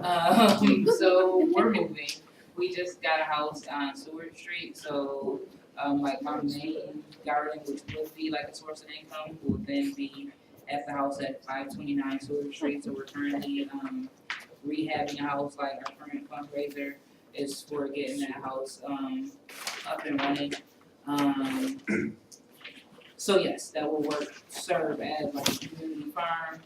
So we're moving. We just got a house on Seward Street, so like my main garden, which would be like a source of income, will then be at the house at 529 Seward Street. So we're currently rehabbing a house. Like our current fundraiser is for getting that house up and running. So yes, that will serve as like a community farm.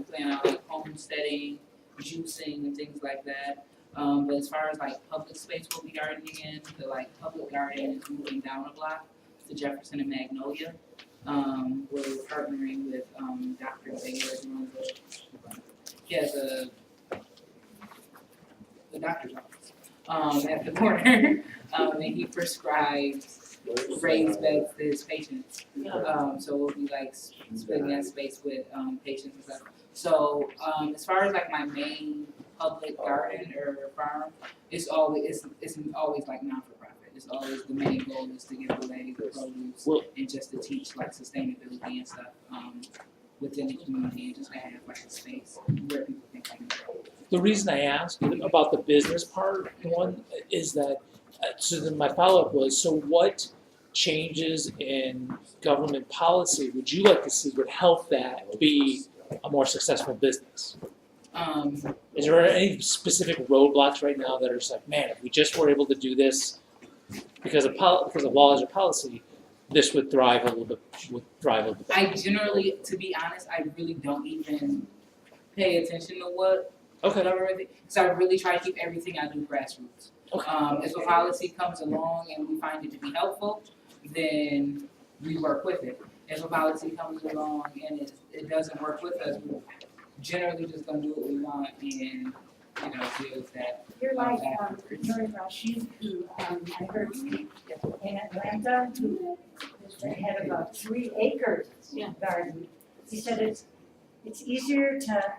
Plan out like homesteading, juicing, and things like that. But as far as like public space we'll be gardening in, the like public garden is moving down a block to Jefferson and Magnolia. Where we're partnering with Dr. Bayer, who runs he has the doctor's office at the corner, and he prescribes raised beds to his patients. So we'll be like splitting that space with patients and stuff. So as far as like my main public garden or farm, it's always like non for profit. It's always the main goal is to give away the produce and just to teach like sustainability and stuff within the community and just to have like a space where people can come and grow. the reason I asked about the business part, one, is that, so then my follow-up was, so what changes in government policy would you like to see would help that be a more successful business? Is there any specific roadblocks right now that are just like, man, if we just were able to do this because of laws or policy, this would thrive a little bit, better? I generally, to be honest, I really don't even pay attention to what government, because I really try to keep everything I do grassroots. If a policy comes along and we find it to be helpful, then we work with it. If a policy comes along and it doesn't work with us, we're generally just gonna do what we want and, deal with that. You're like Mary Rashid, who I heard in Atlanta, who is the head of a 3-acre garden. He said it's easier to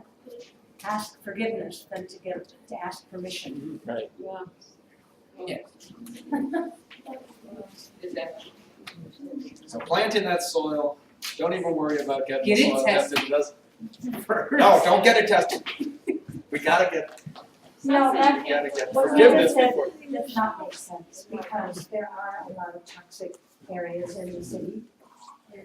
ask forgiveness than to ask permission. Right. Yes. Exactly. So plant in that soil, don't even worry about getting Get the it soil tested. tested. No, don't get it tested. We gotta get, No, we that, gotta get what forgiveness Linda said before. does not make sense, because there are a lot of toxic areas in the city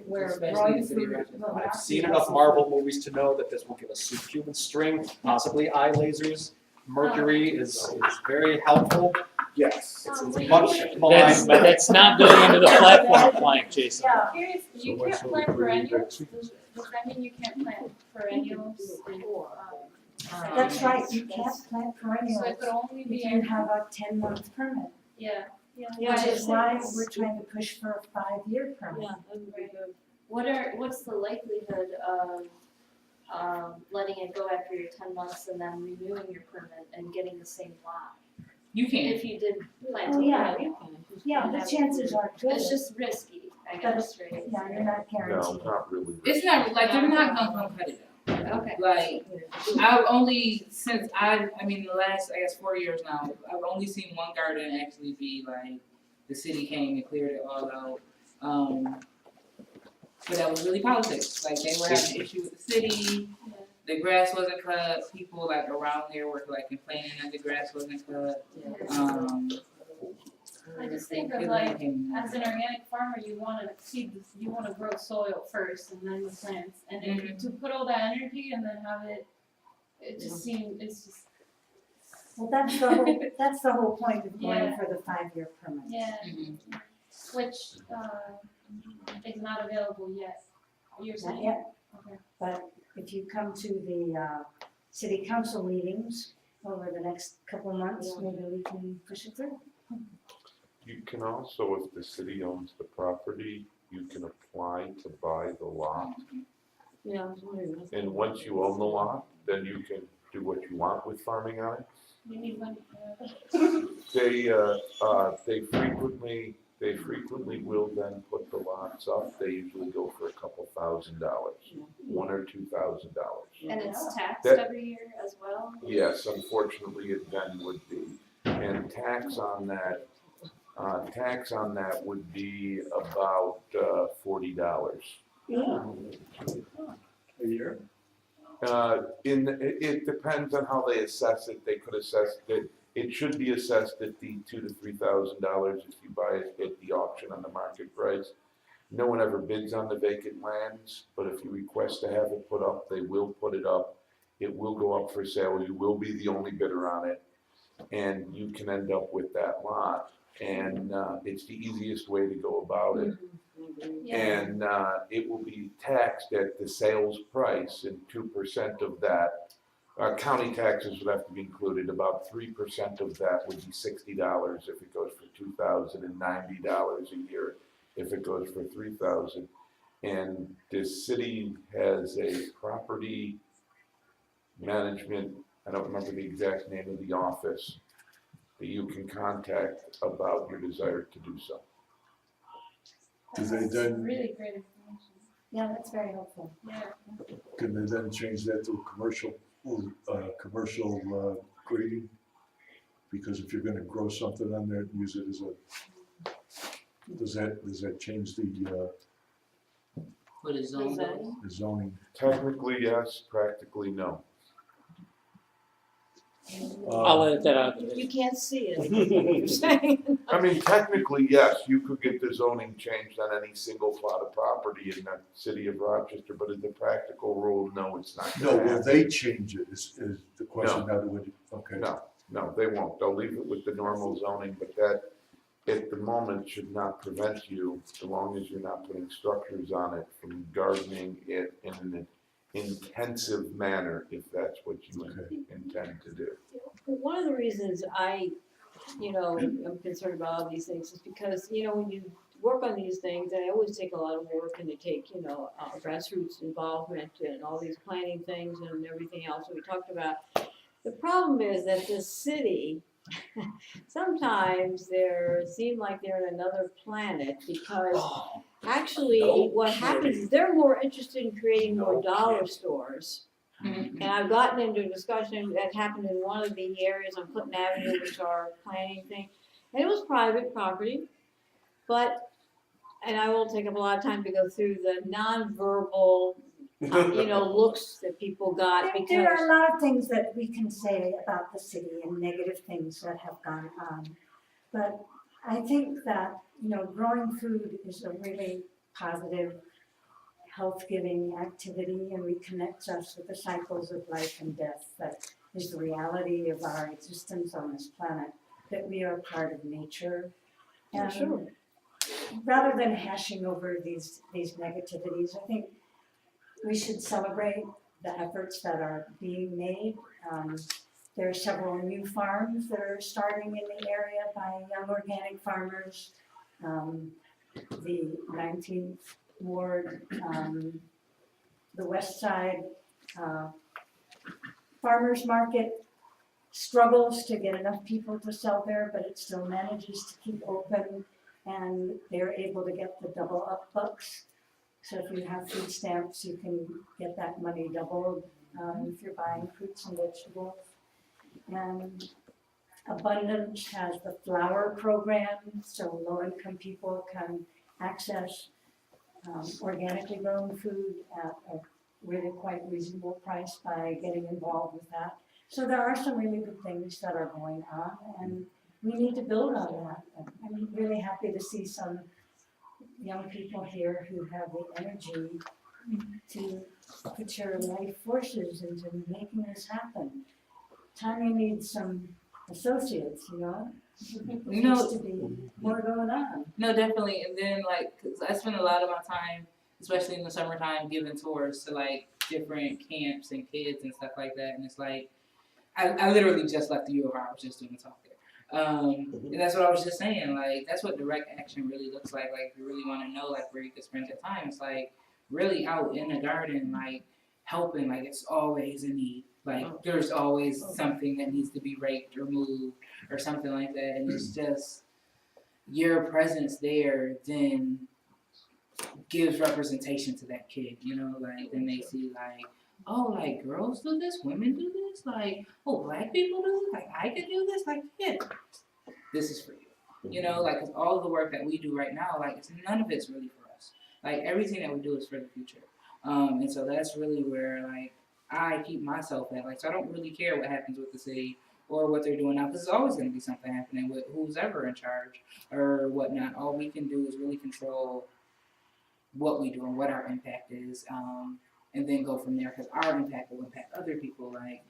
where Especially growing in the city food right will not I've be seen enough healthy. Marvel movies to know that this will give us superhuman strength, possibly eye lasers. Mercury is very helpful. Yes, it's much maligned. That's not going into the platform plank, Jason. Yeah, Curious, you So what's can't the plant degree perennials, that- does that mean you can't plant perennials in, that's right, you can't plant so perennials it could only if be you have a 10-month permit, yeah. which is why we're trying to push for a 5-year permit. Yeah, that would be good. What's the likelihood of letting it go after your 10 months and then renewing your permit and getting the same lot? You can. If you did plant Oh, a yeah. perennial. Yeah, the chances are good. It's just risky, I guess, right? Yeah, you're not No, guaranteed. not really. It's not, like, they're not gonna come cut it down. Okay. Like, I've only, since the last, I guess, 4 years now, I've only seen one garden actually be like, the city came and cleared it all out. But that was really politics, like, they were having an issue with the city, the grass wasn't cut, people like around there were like complaining that the grass wasn't cut. I just think of it like, became- as an organic farmer, you wanna grow soil first and then the plants. And if, to put all that energy and then have it just seems, it's just, Well, that's the whole point of going Yeah. for the 5-year permit. yeah, Mhm. which, is not available yet, you're Not saying? yet, Okay. but if you come to the city council meetings over the next couple months, maybe we can push it through. You can also, if the city owns the property, you can apply to buy the lot. Yeah, I was wondering. And once you own the lot, then you can do what you want with farming on it. We need money for that. They frequently will then put the lots up. They usually go for a couple $1,000, $1,000 or $2,000. And it's taxed That- every year as well? Yes, unfortunately, it then would be. And tax on that would be about $40. A year? It depends on how they assess it. They could assess it. It should be assessed at the $2,000 to $3,000 if you buy it at the auction on the market price. No one ever bids on the vacant lands, but if you request to have it put up, they will put it up. It will go up for sale. You will be the only bidder on it, and you can end up with that lot. And it's the easiest way to go about it. And it will be taxed at the sales price, and 2% of that, county taxes would have to be included. About 3% of that would be $60 if it goes for $2,000, and $90 a year if it goes for $3,000. And the city has a property management, I don't remember the exact name of the office, that you can contact about your desire to do so. Do they That's then- really great information. Yeah, that's very helpful. Yeah. Can they then change that to commercial grading? Because if you're gonna grow something on there and use it as a, does that change the What is zoned? the zoning? Technically, yes, practically, no. I'll edit that out. You can't see it, is what you're saying. I mean, technically, yes, you could get the zoning changed on any single plot of property in the city of Rochester, but as a practical rule, no, it's not. No, gonna will happen. they change it, is the question, not would, okay. No, they won't. They'll leave it with the normal zoning, but that, at the moment, should not prevent you, so long as you're not putting structures on it, from gardening it in an intensive manner, if that's what you intend to do. One of the reasons I, am concerned about all these things is because, when you work on these things, they always take a lot of work and they take, grassroots involvement and all these planning things and everything else that we talked about. The problem is that the city, sometimes they seem like they're in another planet because actually what happens is they're more interested in creating more dollar stores. And I've gotten into a discussion that happened in one of the areas on Clinton Avenue, which are planning thing, and it was private property, and I won't take up a lot of time to go through the nonverbal, looks that people got because. There are a lot of things that we can say about the city and negative things that have gone on. But I think that, growing food is a really positive, health-giving activity and reconnects us with the cycles of life and death that is the reality of our existence on this planet, that we are part of nature. And Sure. rather than hashing over these negativities, I think we should celebrate the efforts that are being made. There are several new farms that are starting in the area by young organic farmers. The 19th Ward, the West Side Farmers Market struggles to get enough people to sell there, but it still manages to keep open, and they're able to get the double up bucks. So if you have food stamps, you can get that money doubled if you're buying fruits and vegetables. And Abundance has the flower program, so low-income people can access organically grown food at a really quite reasonable price by getting involved with that. So there are some really good things that are going on, and we need to build on that. I'm really happy to see some young people here who have the energy to put your life forces into making this happen. Tonya needs some associates, There needs to be more going on. No, definitely. And then, cause I spend a lot of my time, especially in the summertime, giving tours to different camps and kids and stuff like that. And it's I literally just left the U of R. I was just doing a talk there. And that's what I was just saying. That's what direct action really looks like. If you really want to know, where you can spend your time, it's really out in the garden, helping. It's always a need. Like, there's always something that needs to be raked or moved or something like that, and it's just your presence there then gives representation to that kid, you know, like then they see like, oh, like girls do this, women do this, like, oh, black people do this, like I can do this, like, yeah, this is for you. You know, like 'cause all of the work that we do right now, like none of it's really for us. Like everything that we do is for the future. And so that's really where like I keep myself at. Like, so I don't really care what happens with the city or what they're doing now, because there's always going to be something happening with who's ever in charge or whatnot. All we can do is really control what we do and what our impact is, and then go from there, because our impact will impact other people. Like,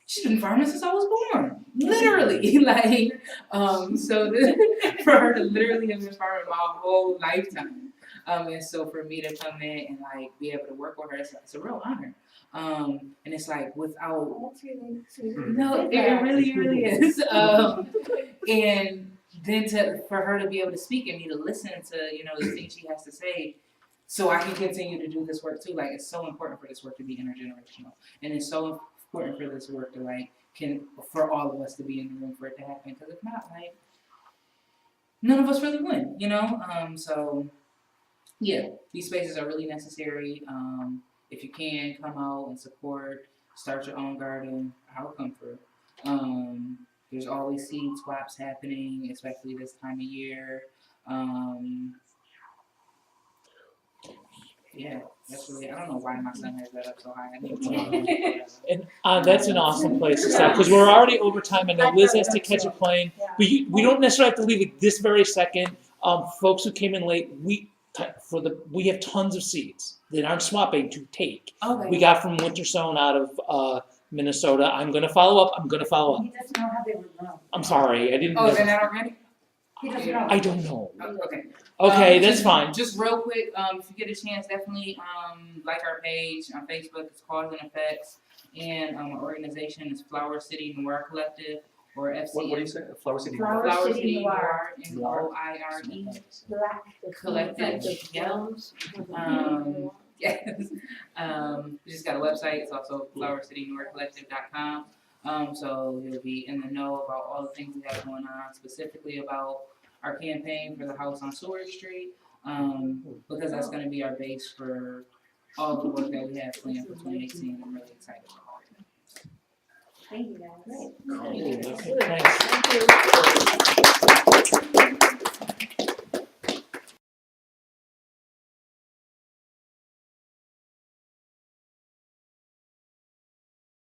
she's been farming since I was born, literally. Like, so for her to literally have been farming my whole lifetime, and so for me to come in and like be able to work with her, it's a real honor. And it's like without, That's really sweet. no, it really is. And then for her to be able to speak and me to listen to, you know, the things she has to say, so I can continue to do this work too. Like, it's so important for this work to be intergenerational, and it's so important for this work to like for all of us to be in the room for it to happen. Because if not, like, none of us really win, you know. So yeah, these spaces are really necessary. If you can come out and support, start your own garden, I'll come through. There's always seed swaps happening, especially this time of year. Yeah, that's really, I don't know why my son has that up so high. I need to And that's an awesome place to stop, because we're already over time. I know Liz has to catch a plane. We don't necessarily have to leave it this very second. Folks who came in late, we have tons of seeds that aren't swapping to take. Okay. We got from Winter Sown out of Minnesota. I'm gonna follow up. He doesn't know how they were grown. I'm sorry, I didn't. Oh, they're not organic? He doesn't know. I don't know. Oh, okay. Okay, that's just, fine. Just real quick, if you get a chance, definitely like our page on Facebook. It's Cause and Effects, and our organization is Flower City Noir Collective, or FCN. What do you say? Flower City? Flower City Noir. Noire, Black. Collective. Yeah. Yes. We just got a website. It's also flowercitynoircollective.com. So you'll be in the know about all the things we have going on, specifically about our campaign for the house on Seward Street, because that's going to be our base for all the work that we have planned for 2018. I'm really excited about it. Thank you guys. Okay, thanks.